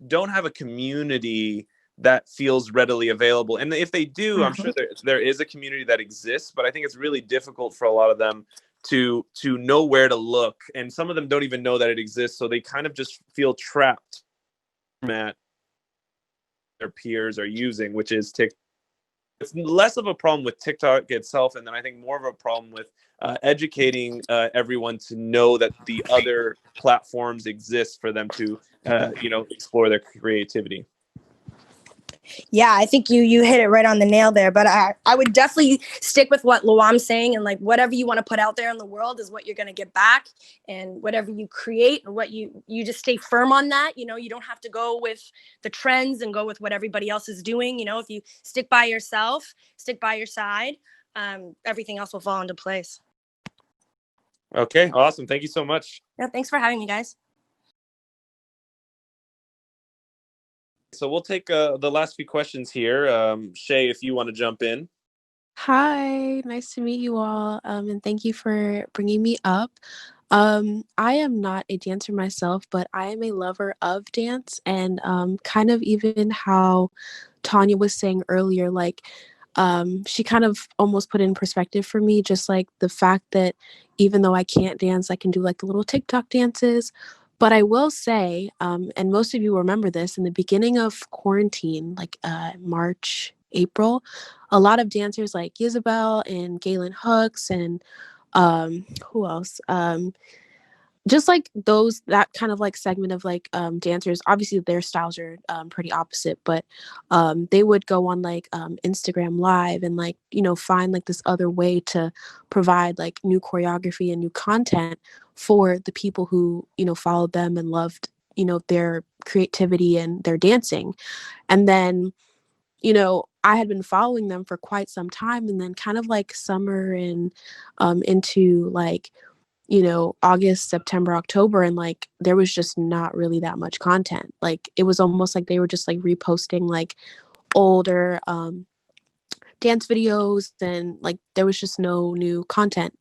don't have a community that feels readily available. And if they do, I'm sure there is a community that exists, but I think it's really difficult for a lot of them to know where to look. And some of them don't even know that it exists. So they kind of just feel trapped at their peers are using, which is TikTok. It's less of a problem with TikTok itself, and then I think more of a problem with educating everyone to know that the other platforms exist for them to, explore their creativity. Yeah, I think you hit it right on the nail there. But I would definitely stick with what Luam's saying, and like whatever you want to put out there in the world is what you're going to get back, and whatever you create or what you just stay firm on that. You don't have to go with the trends and go with what everybody else is doing. If you stick by yourself, stick by your side, everything else will fall into place. Okay, awesome. Thank you so much. Yeah, thanks for having me, guys. So we'll take the last few questions here. Shay, if you want to jump in. Hi, nice to meet you all, and thank you for bringing me up. I am not a dancer myself, but I am a lover of dance, and kind of even how Tanya was saying earlier, like she kind of almost put in perspective for me, just like the fact that even though I can't dance, I can do like the little TikTok dances. But I will say, and most of you remember this, in the beginning of quarantine, like March, April, a lot of dancers like Isabel and Galen Hooks and who else? Just like that kind of like segment of like dancers, obviously their styles are pretty opposite, but they would go on like Instagram live and like find like this other way to provide like new choreography and new content for the people who followed them and loved their creativity and their dancing. And then I had been following them for quite some time, and then kind of like summer and into like August, September, October, and like there was just not really that much content. Like it was almost like they were just like reposting like older dance videos, and like there was just no new content.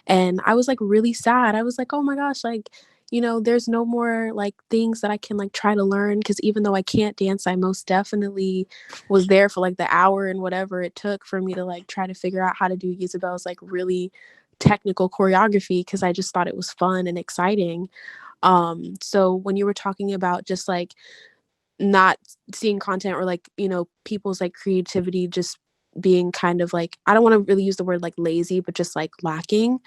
And I was like really sad. I was like, oh my gosh, like there's no more like things that I can like try to learn, because even though I can't dance, I most definitely was there for like the hour and whatever it took for me to like try to figure out how to do Isabel's like really technical choreography, because I just thought it was fun and exciting. So when you were talking about just like not seeing content, or like people's like creativity just being kind of like, I don't want to really use the word like lazy, but just like lacking,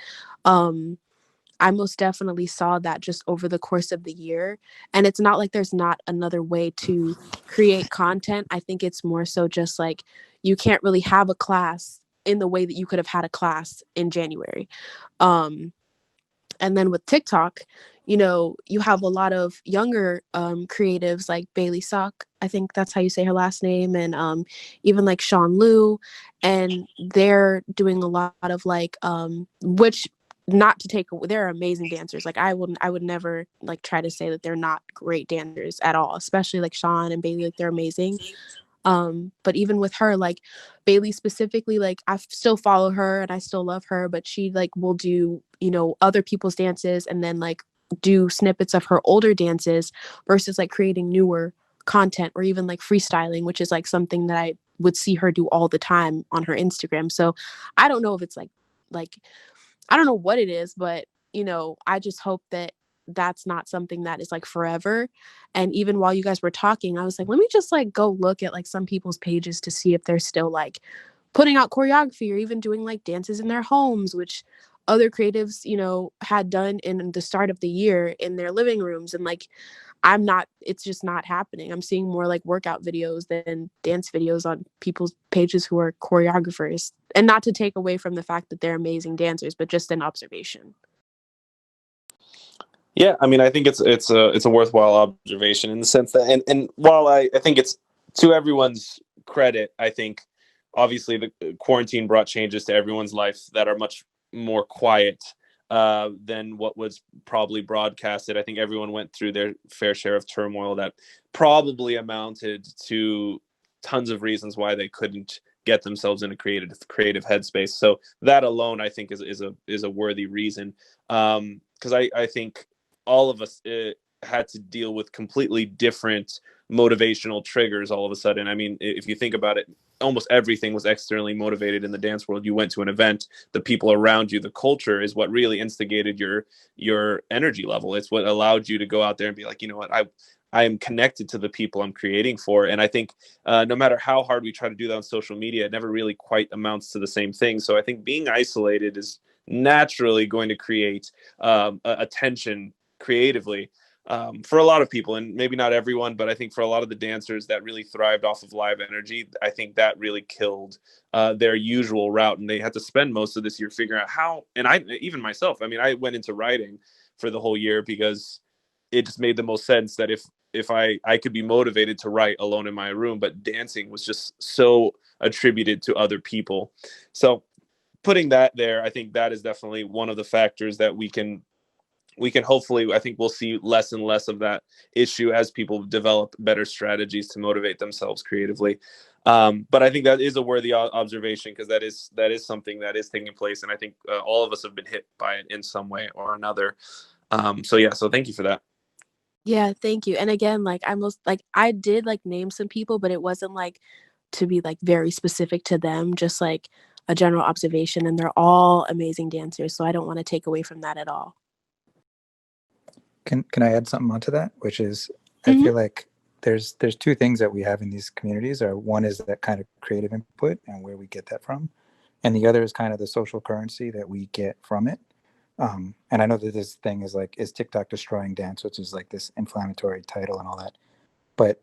I most definitely saw that just over the course of the year. And it's not like there's not another way to create content. I think it's more so just like you can't really have a class in the way that you could have had a class in January. And then with TikTok, you have a lot of younger creatives like Bailey Sock, I think that's how you say her last name, and even like Sean Liu, and they're doing a lot of like, which, not to take away, they're amazing dancers. Like I would never like try to say that they're not great dancers at all, especially like Sean and Bailey, like they're amazing. But even with her, like Bailey specifically, like I still follow her and I still love her, but she like will do other people's dances and then like do snippets of her older dances versus like creating newer content, or even like freestyling, which is like something that I would see her do all the time on her Instagram. So I don't know if it's like I don't know what it is, but I just hope that that's not something that is like forever. And even while you guys were talking, I was like, let me just like go look at like some people's pages to see if they're still like putting out choreography or even doing like dances in their homes, which other creatives, had done in the start of the year in their living rooms. And like, it's just not happening. I'm seeing more like workout videos than dance videos on people's pages who are choreographers. And not to take away from the fact that they're amazing dancers, but just an observation. Yeah, I mean, I think it's a worthwhile observation in the sense that, and while I think it's to everyone's credit, I think obviously the quarantine brought changes to everyone's life that are much more quiet than what was probably broadcasted. I think everyone went through their fair share of turmoil that probably amounted to tons of reasons why they couldn't get themselves in a creative headspace. So that alone, I think, is a worthy reason. Because I think all of us had to deal with completely different motivational triggers all of a sudden. I mean, if you think about it, almost everything was externally motivated in the dance world. You went to an event, the people around you, the culture is what really instigated your energy level. It's what allowed you to go out there and be like, you know what, I am connected to the people I'm creating for. And I think no matter how hard we try to do that on social media, it never really quite amounts to the same thing. So I think being isolated is naturally going to create a tension creatively for a lot of people, and maybe not everyone, but I think for a lot of the dancers that really thrived off of live energy, I think that really killed their usual route, and they had to spend most of this year figuring out how. And I, even myself, I mean, I went into writing for the whole year because it just made the most sense that if I could be motivated to write alone in my room, but dancing was just so attributed to other people. So putting that there, I think that is definitely one of the factors that we can hopefully, I think we'll see less and less of that issue as people develop better strategies to motivate themselves creatively. But I think that is a worthy observation, because that is something that is taking place, and I think all of us have been hit by it in some way or another. So thank you for that. Yeah, thank you. And again, like I did like name some people, but it wasn't like to be like very specific to them, just like a general observation, and they're all amazing dancers, so I don't want to take away from that at all. Can I add something onto that? Which is, I feel like there's two things that we have in these communities. One is that kind of creative input and where we get that from, and the other is kind of the social currency that we get from it. And I know that this thing is like, is TikTok destroying dance, which is like this inflammatory title and all that. But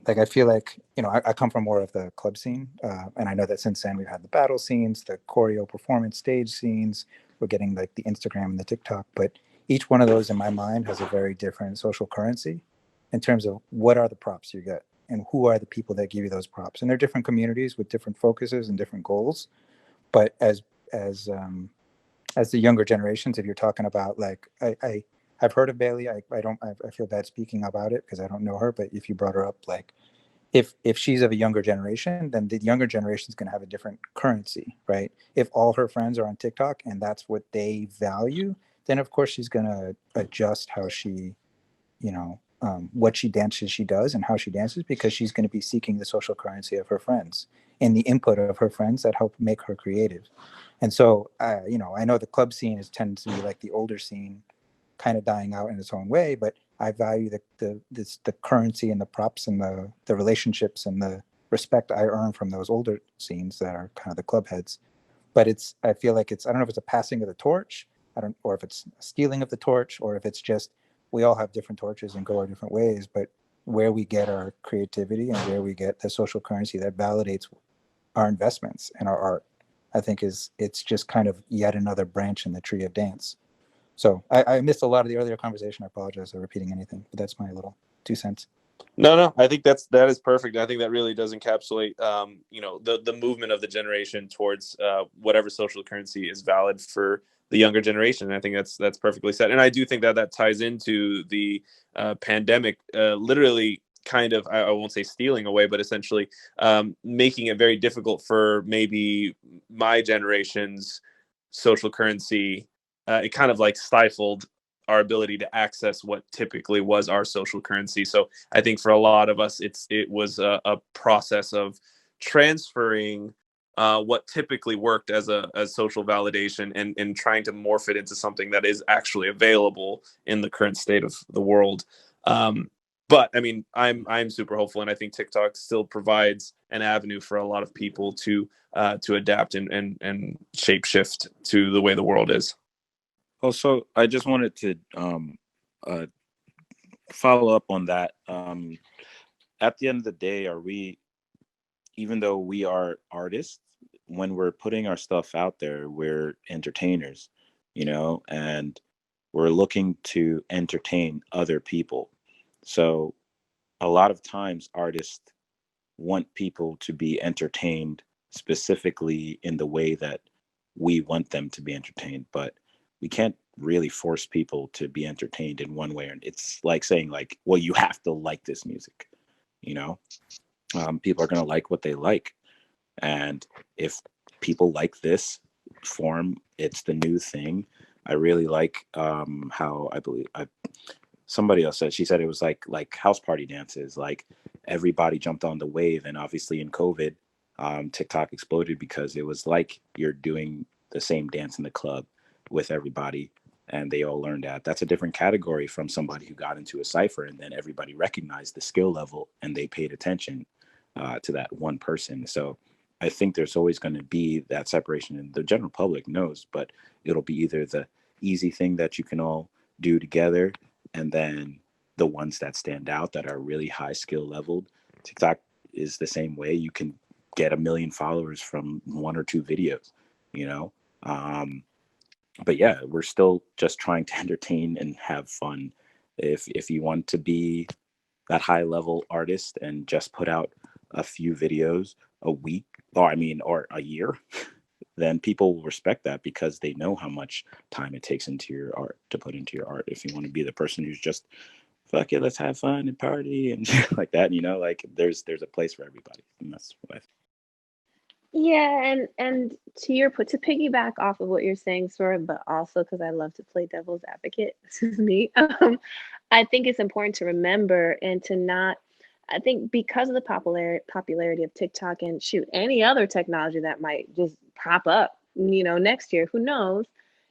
like, I feel like, you know, I come from more of the club scene. And I know that since then we've had the battle scenes, the choreo performance stage scenes, we're getting like the Instagram and the TikTok, but each one of those in my mind has a very different social currency in terms of what are the props you get and who are the people that give you those props. And they're different communities with different focuses and different goals. But as the younger generations, if you're talking about like, I've heard of Bailey. I feel bad speaking about it because I don't know her, but if you brought her up, like if she's of a younger generation, then the younger generation is going to have a different currency, right? If all her friends are on TikTok and that's what they value, then of course she's going to adjust how she, you know, what she dances she does and how she dances, because she's going to be seeking the social currency of her friends and the input of her friends that help make her creative. And so, you know, I know the club scene tends to be like the older scene, kind of dying out in its own way, but I value the currency and the props and the relationships and the respect I earn from those older scenes that are kind of the club heads. But I feel like I don't know if it's a passing of the torch, or if it's a stealing of the torch, or if it's just we all have different torches and go our different ways. But where we get our creativity and where we get the social currency that validates our investments and our art, I think it's just kind of yet another branch in the tree of dance. So I missed a lot of the earlier conversation. I apologize for repeating anything, but that's my little 2 cents. No, I think that is perfect. I think that really does encapsulate, you know, the movement of the generation towards whatever social currency is valid for the younger generation. And I think that's perfectly said. And I do think that ties into the pandemic, literally kind of, I won't say stealing away, but essentially making it very difficult for maybe my generation's social currency. It kind of like stifled our ability to access what typically was our social currency. So I think for a lot of us, it was a process of transferring what typically worked as social validation and trying to morph it into something that is actually available in the current state of the world. But I mean, I'm super hopeful, and I think TikTok still provides an avenue for a lot of people to adapt and shape shift to the way the world is. Also, I just wanted to follow up on that. At the end of the day, even though we are artists, when we're putting our stuff out there, we're entertainers, you know, and we're looking to entertain other people. So a lot of times artists want people to be entertained specifically in the way that we want them to be entertained, but we can't really force people to be entertained in one way. And it's like saying like, well, you have to like this music, you know. People are going to like what they like, and if people like this form, it's the new thing. I really like how somebody else said, she said it was like house party dances, like everybody jumped on the wave. And obviously in COVID, TikTok exploded because it was like you're doing the same dance in the club with everybody, and they all learned that. That's a different category from somebody who got into a cipher and then everybody recognized the skill level and they paid attention to that one person. So I think there's always going to be that separation, and the general public knows, but it'll be either the easy thing that you can all do together, and then the ones that stand out that are really high skill leveled. TikTok is the same way. You can get 1 million followers from 1 or 2 videos, you know. But yeah, we're still just trying to entertain and have fun. If you want to be that high level artist and just put out a few videos a week, or a year, then people will respect that because they know how much time it takes into your art to put into your art. If you want to be the person who's just fuck it, let's have fun and party and like that, you know, like there's a place for everybody, and that's what I think. Yeah, and to piggyback off of what you're saying, Sora, but also because I love to play devil's advocate, this is me. I think it's important to remember and to not. I think because of the popularity of TikTok and shoot any other technology that might just pop up, next year, who knows?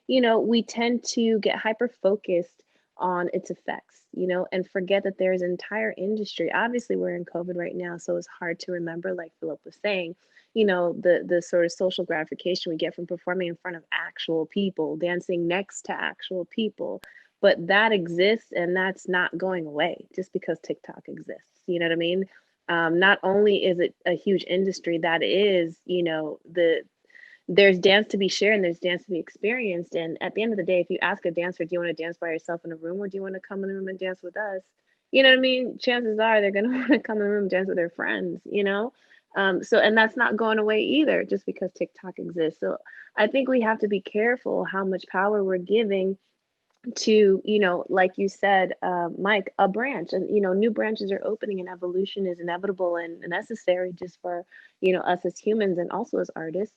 We tend to get hyper focused on its effects, and forget that there's an entire industry. Obviously, we're in COVID right now, so it's hard to remember, like Philip was saying, the sort of social gratification we get from performing in front of actual people, dancing next to actual people. But that exists, and that's not going away just because TikTok exists. You know what I mean? Not only is it a huge industry that is, there's dance to be shared and there's dance to be experienced. And at the end of the day, if you ask a dancer, do you want to dance by yourself in a room, or do you want to come in the room and dance with us? You know what I mean? Chances are they're going to want to come in the room and dance with their friends, and that's not going away either just because TikTok exists. So I think we have to be careful how much power we're giving to, like you said, Mike, a branch. And new branches are opening, and evolution is inevitable and necessary just for us as humans and also as artists.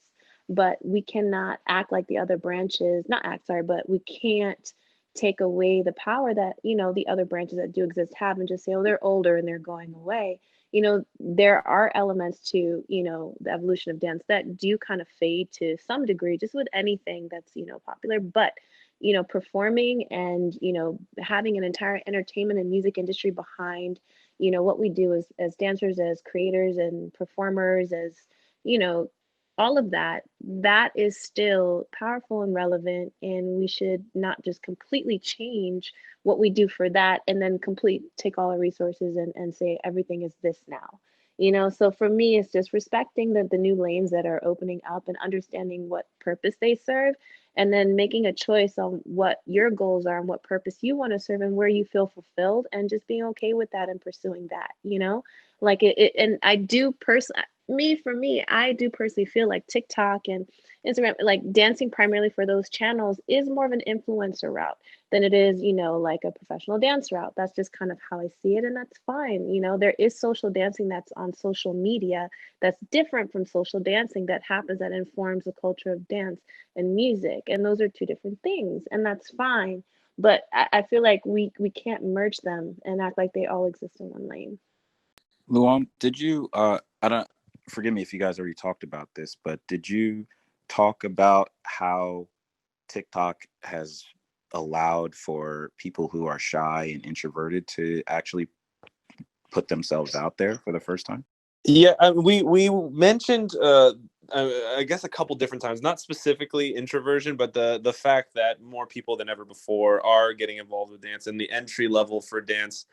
But we cannot act like the other branches, not act, sorry, but we can't take away the power that the other branches that do exist have, and just say, oh, they're older and they're going away. There are elements to the evolution of dance that do kind of fade to some degree, just with anything that's popular. But performing and having an entire entertainment and music industry behind what we do as dancers, as creators and performers, as you know all of that is still powerful and relevant, and we should not just completely change what we do for that and then take all our resources and say everything is this now. So for me, it's just respecting the new lanes that are opening up and understanding what purpose they serve, and then making a choice on what your goals are and what purpose you want to serve and where you feel fulfilled, and just being okay with that and pursuing that, like and I do personally, for me, I do personally feel like TikTok and Instagram, like dancing primarily for those channels, is more of an influencer route than it is, like a professional dance route. That's just kind of how I see it, and that's fine. There is social dancing that's on social media that's different from social dancing that happens, that informs the culture of dance and music, and those are two different things, and that's fine. But I feel like we can't merge them and act like they all exist in one lane. Luan, did you I don't, forgive me if you guys already talked about this, but did you talk about how TikTok has allowed for people who are shy and introverted to actually put themselves out there for the first time? Yeah, we mentioned I guess a couple different times, not specifically introversion, but the fact that more people than ever before are getting involved with dance, and the entry level for dance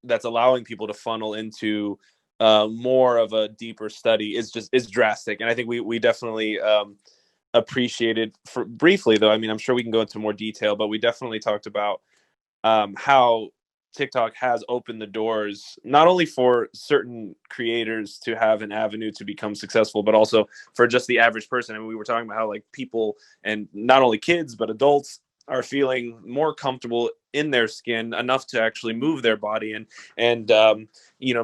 that's allowing people to funnel into more of a deeper study is drastic. And I think we definitely appreciated, for briefly though, I mean, I'm sure we can go into more detail, but we definitely talked about how TikTok has opened the doors not only for certain creators to have an avenue to become successful, but also for just the average person. And we were talking about how like people, and not only kids but adults, are feeling more comfortable in their skin enough to actually move their body and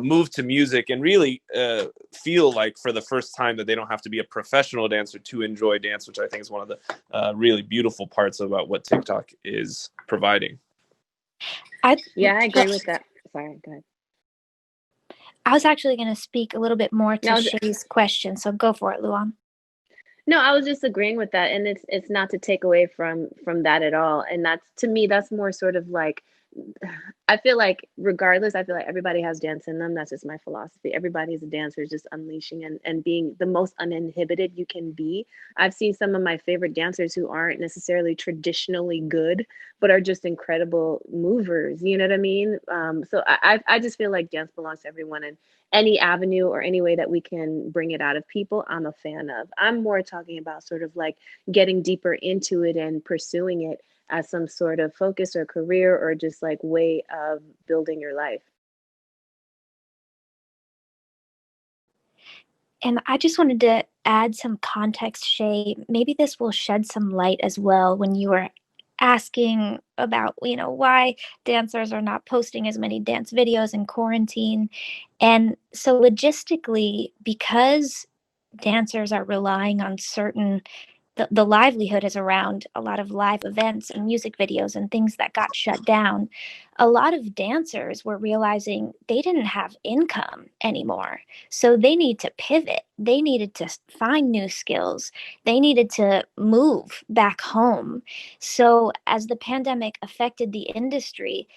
move to music, and really feel like for the first time that they don't have to be a professional dancer to enjoy dance, which I think is one of the really beautiful parts about what TikTok is providing. I agree with that. Sorry, go ahead. I was actually going to speak a little bit more to Shay's question, so go for it, Luan. No, I was just agreeing with that, and it's not to take away from that at all. And that's, to me, that's more sort of like, I feel like regardless, I feel like everybody has dance in them. That's just my philosophy. Everybody's a dancer, just unleashing and being the most uninhibited you can be. I've seen some of my favorite dancers who aren't necessarily traditionally good, but are just incredible movers. You know what I mean? So I just feel like dance belongs to everyone, and any avenue or any way that we can bring it out of people, I'm a fan of. I'm more talking about sort of like getting deeper into it and pursuing it as some sort of focus or career, or just like way of building your life. And I just wanted to add some context, Shay. Maybe this will shed some light as well when you were asking about, why dancers are not posting as many dance videos in quarantine. And so logistically, because dancers are relying on certain the livelihood is around a lot of live events and music videos and things that got shut down. A lot of dancers were realizing they didn't have income anymore. So they need to pivot. They needed to find new skills. They needed to move back home. So as the pandemic affected the industry,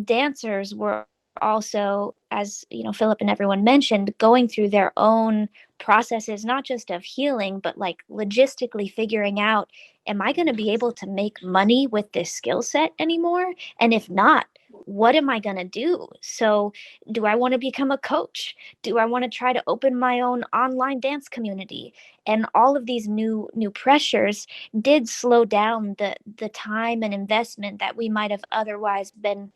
dancers were also, as Phillip and everyone mentioned, going through their own processes, not just of healing, but like logistically figuring out, am I going to be able to make money with this skill set anymore? And if not, what am I going to do? So do I want to become a coach? Do I want to try to open my own online dance community? And all of these new pressures did slow down the time and investment that we might have otherwise been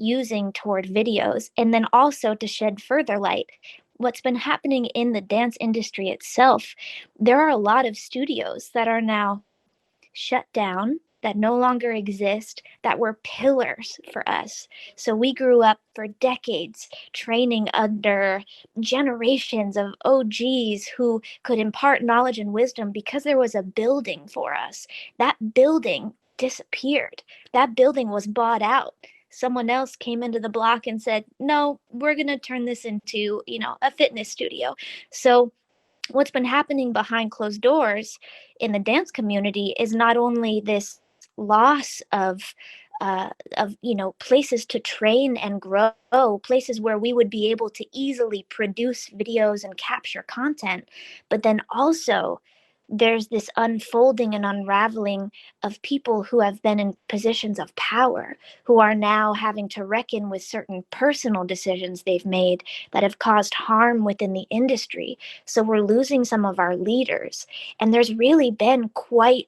using toward videos. And then also, to shed further light, what's been happening in the dance industry itself, there are a lot of studios that are now shut down, that no longer exist, that were pillars for us. So we grew up for decades training under generations of OGs who could impart knowledge and wisdom because there was a building for us. That building disappeared. That building was bought out. Someone else came into the block and said, no, we're going to turn this into, a fitness studio. So what's been happening behind closed doors in the dance community is not only this loss of places to train and grow, places where we would be able to easily produce videos and capture content, but then also there's this unfolding and unraveling of people who have been in positions of power, who are now having to reckon with certain personal decisions they've made that have caused harm within the industry. So we're losing some of our leaders. And there's really been quite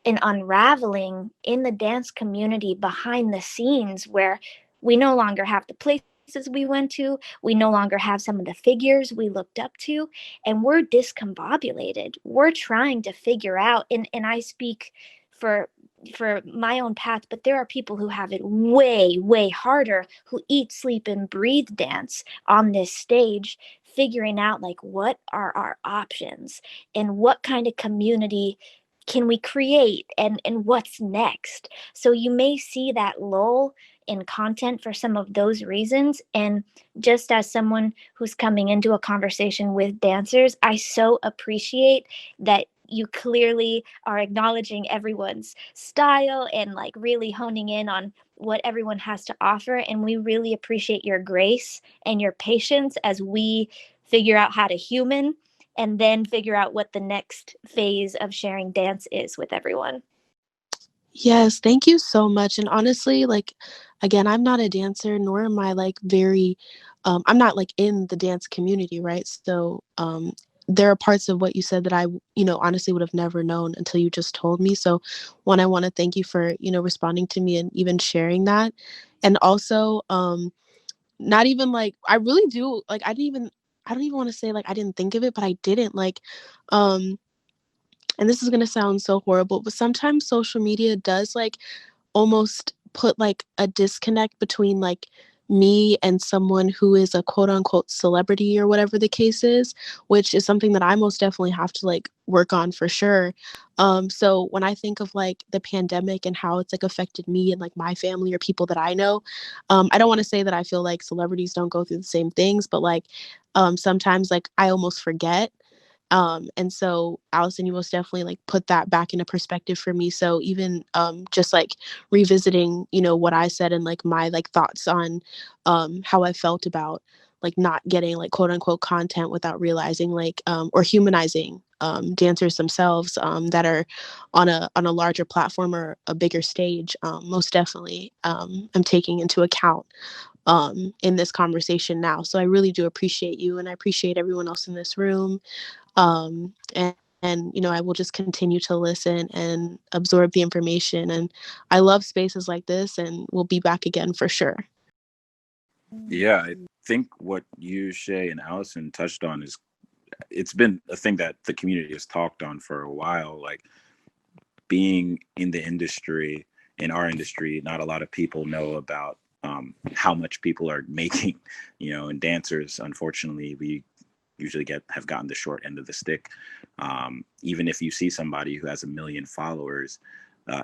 an unraveling in the dance community behind the scenes, where we no longer have the places we went to, we no longer have some of the figures we looked up to, and we're discombobulated. We're trying to figure out, and I speak for my own path, but there are people who have it way harder, who eat, sleep, and breathe dance on this stage, figuring out like, what are our options and what kind of community can we create, and what's next. So you may see that lull in content for some of those reasons. And just as someone who's coming into a conversation with dancers, I so appreciate that you clearly are acknowledging everyone's style and like really honing in on what everyone has to offer. And we really appreciate your grace and your patience as we figure out how to human and then figure out what the next phase of sharing dance is with everyone. Yes, thank you so much. And honestly, like, again, I'm not a dancer, nor am I like very, I'm not like in the dance community, right? So there are parts of what you said that I, honestly would have never known until you just told me. So one, I want to thank you for, responding to me and even sharing that. And also not even like, I really do like, I don't even want to say like I didn't think of it, but I didn't like and this is going to sound so horrible, but sometimes social media does like almost put like a disconnect between like me and someone who is a quote unquote celebrity or whatever the case is, which is something that I most definitely have to like work on for sure. So when I think of like the pandemic and how it's like affected me and like my family or people that I know, I don't want to say that I feel like celebrities don't go through the same things, but like sometimes like I almost forget. And so Alyson, you most definitely like put that back into perspective for me. So even just like revisiting, you know, what I said and like my like thoughts on how I felt about like not getting like quote unquote content without realizing like or humanizing dancers themselves that are on a larger platform or a bigger stage. Most definitely I'm taking into account in this conversation now. So I really do appreciate you, and I appreciate everyone else in this room. um, and, and you know, I will just continue to listen and absorb the information, and I love spaces like this, and we'll be back again for sure. Yeah, I think what you, Shay, and Alyson touched on is, it's been a thing that the community has talked on for a while. Like, being in the industry, in our industry, not a lot of people know about how much people are making, you know, and dancers, unfortunately, we usually have gotten the short end of the stick. Even if you see somebody who has 1 million followers,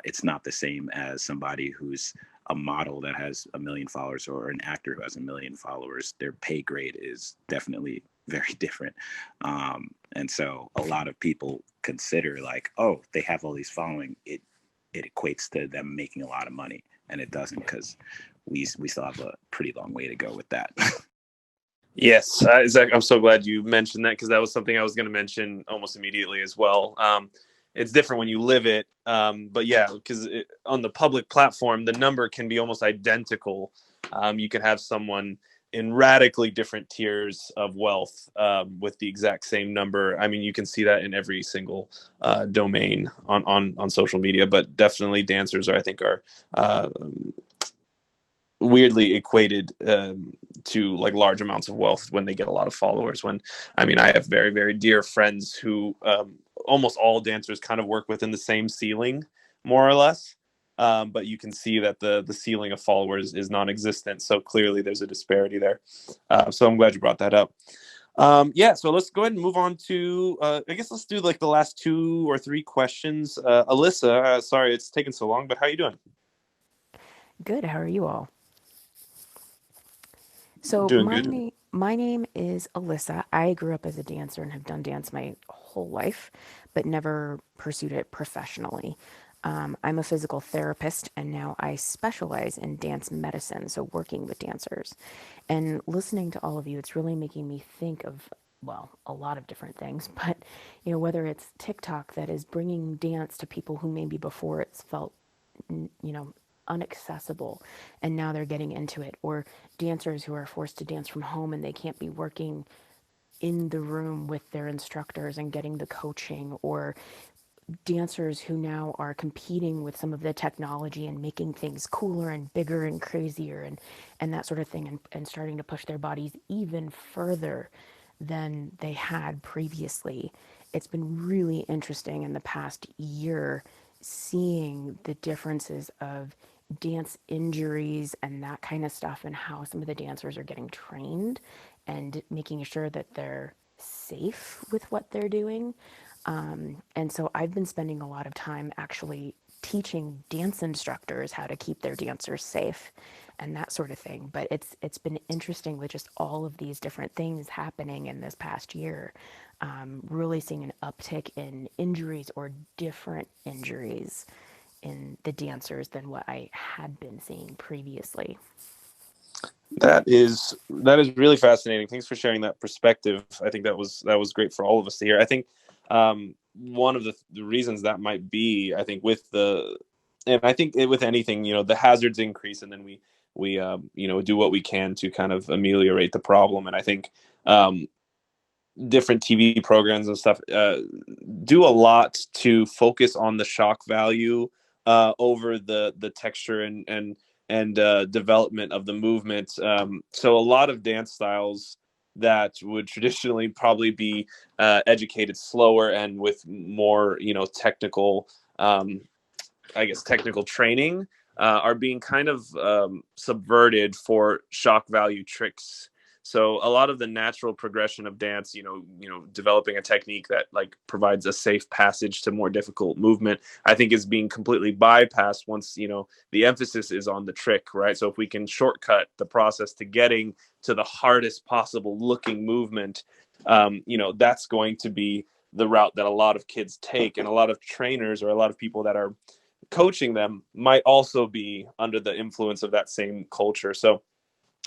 it's not the same as somebody who's a model that has 1 million followers, or an actor who has 1 million followers. Their pay grade is definitely very different. And so a lot of people consider like, oh, they have all these following, it equates to them making a lot of money, and it doesn't, because we still have a pretty long way to go with that. Yes, Zach, I'm so glad you mentioned that, because that was something I was going to mention almost immediately as well. It's different when you live it, but yeah, because on the public platform, the number can be almost identical. You can have someone in radically different tiers of wealth with the exact same number. I mean, you can see that in every single domain on social media, but definitely dancers are, I think, are weirdly equated to like large amounts of wealth when they get a lot of followers. When, I mean, I have very, very dear friends who almost all dancers kind of work within the same ceiling, more or less. But you can see that the ceiling of followers is non-existent. So clearly there's a disparity there. So I'm glad you brought that up. Yeah, so let's go ahead and move on to, I guess let's do like the last 2 or 3 questions. Alyssa, sorry it's taken so long, but how are you doing? Good. How are you all? So Doing good. my name is Alyssa. I grew up as a dancer and have done dance my whole life, but never pursued it professionally. I'm a physical therapist, and now I specialize in dance medicine, so working with dancers. And listening to all of you, it's really making me think of, well, a lot of different things, but you know, whether it's TikTok that is bringing dance to people who maybe before it's felt, you know, unaccessible, and now they're getting into it, or dancers who are forced to dance from home and they can't be working in the room with their instructors and getting the coaching, or dancers who now are competing with some of the technology and making things cooler and bigger and crazier and that sort of thing, and starting to push their bodies even further than they had previously. It's been really interesting in the past year seeing the differences of dance injuries and that kind of stuff, and how some of the dancers are getting trained and making sure that they're safe with what they're doing. And so I've been spending a lot of time actually teaching dance instructors how to keep their dancers safe and that sort of thing. But it's been interesting with just all of these different things happening in this past year, really seeing an uptick in injuries or different injuries in the dancers than what I had been seeing previously. That is really fascinating. Thanks for sharing that perspective. I think that was great for all of us to hear. I think one of the reasons that might be, I think with with anything, you know, the hazards increase, and then we you know, do what we can to kind of ameliorate the problem. And I think different TV programs and stuff do a lot to focus on the shock value over the texture and development of the movement. So a lot of dance styles that would traditionally probably be educated slower and with more, technical, technical training, are being kind of subverted for shock value tricks. So a lot of the natural progression of dance, developing a technique that like provides a safe passage to more difficult movement, I think is being completely bypassed once, the emphasis is on the trick, right? So if we can shortcut the process to getting to the hardest possible looking movement, that's going to be the route that a lot of kids take, and a lot of trainers or a lot of people that are coaching them might also be under the influence of that same culture. So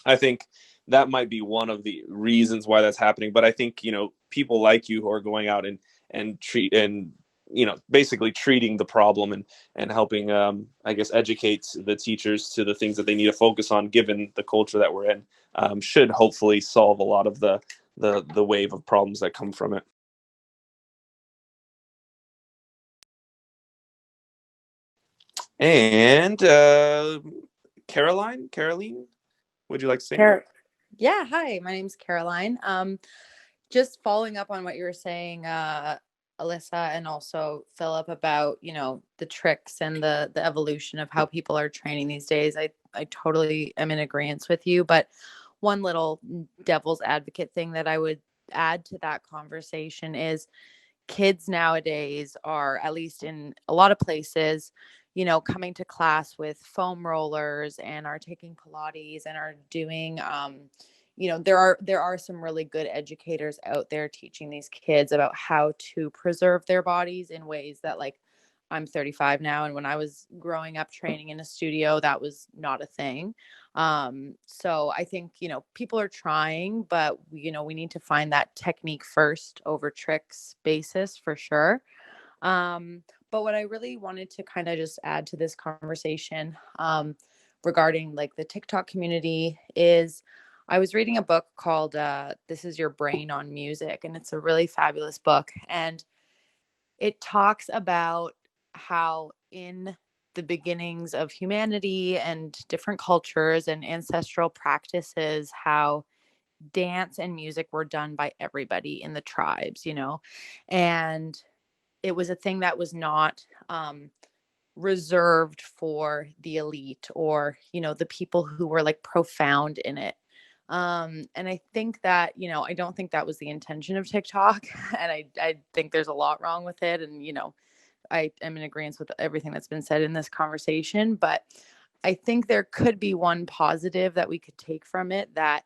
I think that might be one of the reasons why that's happening. But I think, people like you who are going out and treat and, basically treating the problem and helping, educate the teachers to the things that they need to focus on, given the culture that we're in, should hopefully solve a lot of the wave of problems that come from it. And Caroline, would you like to say anything? Yeah, hi, my name's Caroline. Just following up on what you were saying, Alyssa, and also Philip, about, the tricks and the evolution of how people are training these days. I totally am in agreement with you, but one little devil's advocate thing that I would add to that conversation is kids nowadays are, at least in a lot of places, coming to class with foam rollers and are taking Pilates and are doing, there are some really good educators out there teaching these kids about how to preserve their bodies in ways that, like, I'm 35 now, and when I was growing up training in a studio, that was not a thing. So I think, people are trying, but we need to find that technique first over tricks basis for sure. But what I really wanted to kind of just add to this conversation, regarding like the TikTok community, is I was reading a book called This Is Your Brain on Music, and it's a really fabulous book. And it talks about how in the beginnings of humanity and different cultures and ancestral practices, how dance and music were done by everybody in the tribes, and it was a thing that was not reserved for the elite, or the people who were like profound in it. And I think that, I don't think that was the intention of TikTok, and I think there's a lot wrong with it. And I am in agreement with everything that's been said in this conversation, but I think there could be one positive that we could take from it, that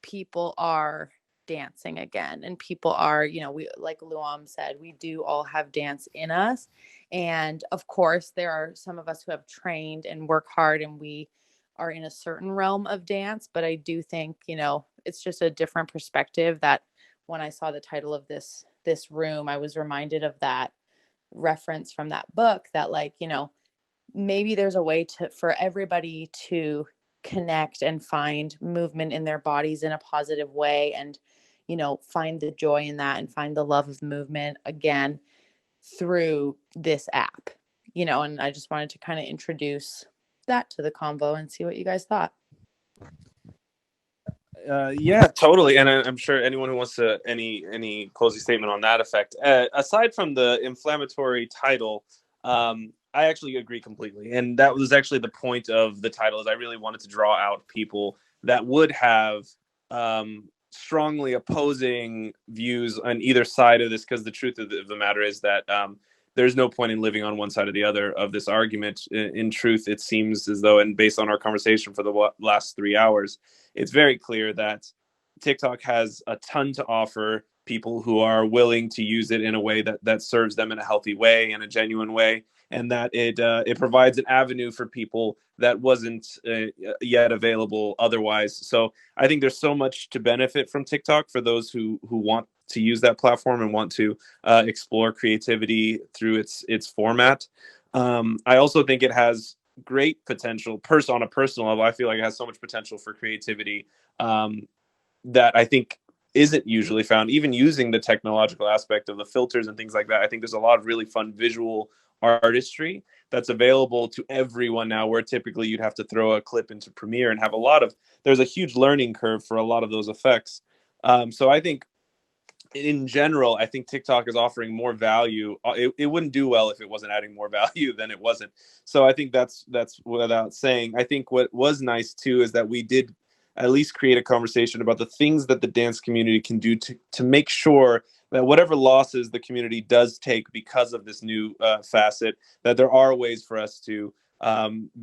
people are dancing again, and people are, we, like Luam said, we do all have dance in us. And of course there are some of us who have trained and work hard, and we are in a certain realm of dance. But I do think, it's just a different perspective, that when I saw the title of this room, I was reminded of that reference from that book, that, like, maybe there's a way for everybody to connect and find movement in their bodies in a positive way, and find the joy in that, and find the love of movement again through this app. And I just wanted to kind of introduce that to the convo and see what you guys thought. Yeah, totally. And I'm sure anyone who wants to any closing statement on that effect, aside from the inflammatory title, I actually agree completely. And that was actually the point of the title, is I really wanted to draw out people that would have strongly opposing views on either side of this, because the truth of the matter is that there's no point in living on one side or the other of this argument. In truth, it seems as though, and based on our conversation for the last 3 hours, it's very clear that TikTok has a ton to offer people who are willing to use it in a way that serves them in a healthy way and a genuine way, and that it provides an avenue for people that wasn't yet available otherwise. So I think there's so much to benefit from TikTok for those who want to use that platform and want to explore creativity through its format. I also think it has great potential on a personal level. I feel like it has so much potential for creativity that I think isn't usually found, even using the technological aspect of the filters and things like that. I think there's a lot of really fun visual artistry that's available to everyone now, where typically you'd have to throw a clip into Premiere and have there's a huge learning curve for a lot of those effects. So I think in general, I think TikTok is offering more value. It wouldn't do well if it wasn't adding more value than it wasn't. So I think that's without saying. I think what was nice too is that we did at least create a conversation about the things that the dance community can do to make sure that whatever losses the community does take because of this new facet, that there are ways for us to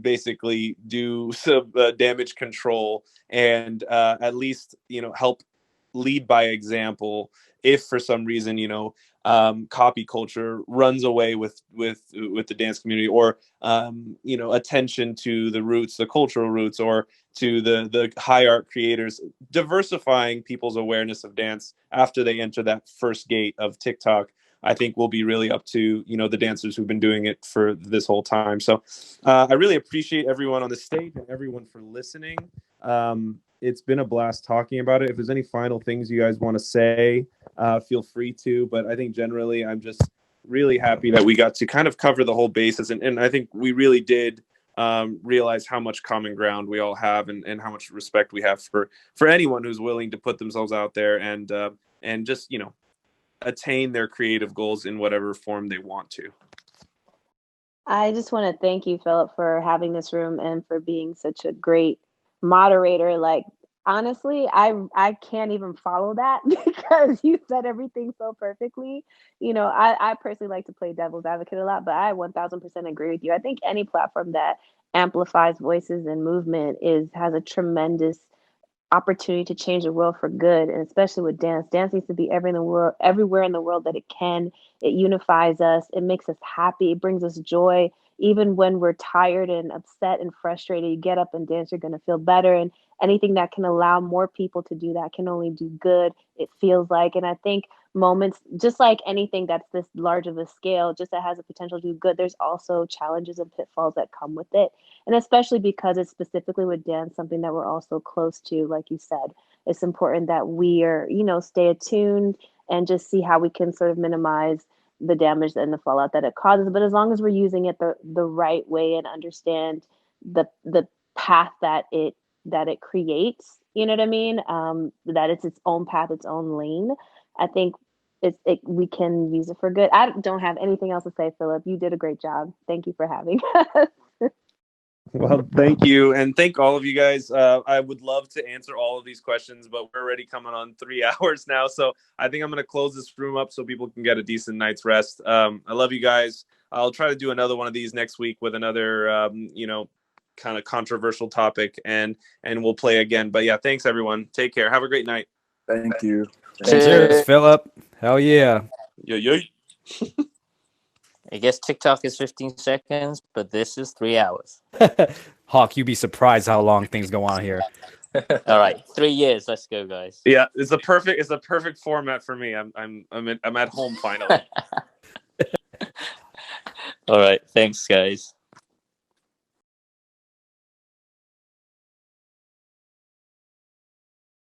basically do some damage control and at least, help lead by example if for some reason copy culture runs away with the dance community, or attention to the roots, the cultural roots, or to the high art creators, diversifying people's awareness of dance after they enter that first gate of TikTok, I think will be really up to the dancers who've been doing it for this whole time. So I really appreciate everyone on the stage and everyone for listening. It's been a blast talking about it. If there's any final things you guys want to say, feel free to. But I think generally I'm just really happy that we got to kind of cover the whole basis. And I think we really did realize how much common ground we all have, and how much respect we have for anyone who's willing to put themselves out there and just, attain their creative goals in whatever form they want to. I just want to thank you, Philip, for having this room and for being such a great moderator. Like, honestly, I can't even follow that because you said everything so perfectly. I personally like to play devil's advocate a lot, but I 1000% agree with you. I think any platform that amplifies voices and movement has a tremendous opportunity to change the world for good, and especially with dance. Dance needs to be everywhere in the world that it can. It unifies us. It makes us happy. It brings us joy. Even when we're tired and upset and frustrated, you get up and dance, you're going to feel better. And anything that can allow more people to do that can only do good, it feels like. And I think moments, just like anything that's this large of a scale, just that has a potential to do good, there's also challenges and pitfalls that come with it. And especially because it's specifically with dance, something that we're also close to, like you said, it's important that we are, stay attuned and just see how we can sort of minimize the damage and the fallout that it causes. But as long as we're using it the right way and understand the path that it creates, you know what I mean? That it's its own path, its own lane. I think we can use it for good. I don't have anything else to say, Philip. You did a great job. Thank you for having us. Well, thank you. And thank all of you guys. I would love to answer all of these questions, but we're already coming on 3 hours now. So I think I'm going to close this room up so people can get a decent night's rest. I love you guys. I'll try to do another one of these next week with another, kind of controversial topic, and we'll play again. But yeah, thanks everyone. Take care. Have a great night. Thank you. Cheers, Philip. Hell yeah. Yeah. I guess TikTok is 15 seconds, but this is 3 hours. Hawk, you'd be surprised how long things go on here. All right, 3 years. Let's go, guys. Yeah, it's a perfect format for me. I'm at home finally. All right, thanks, guys.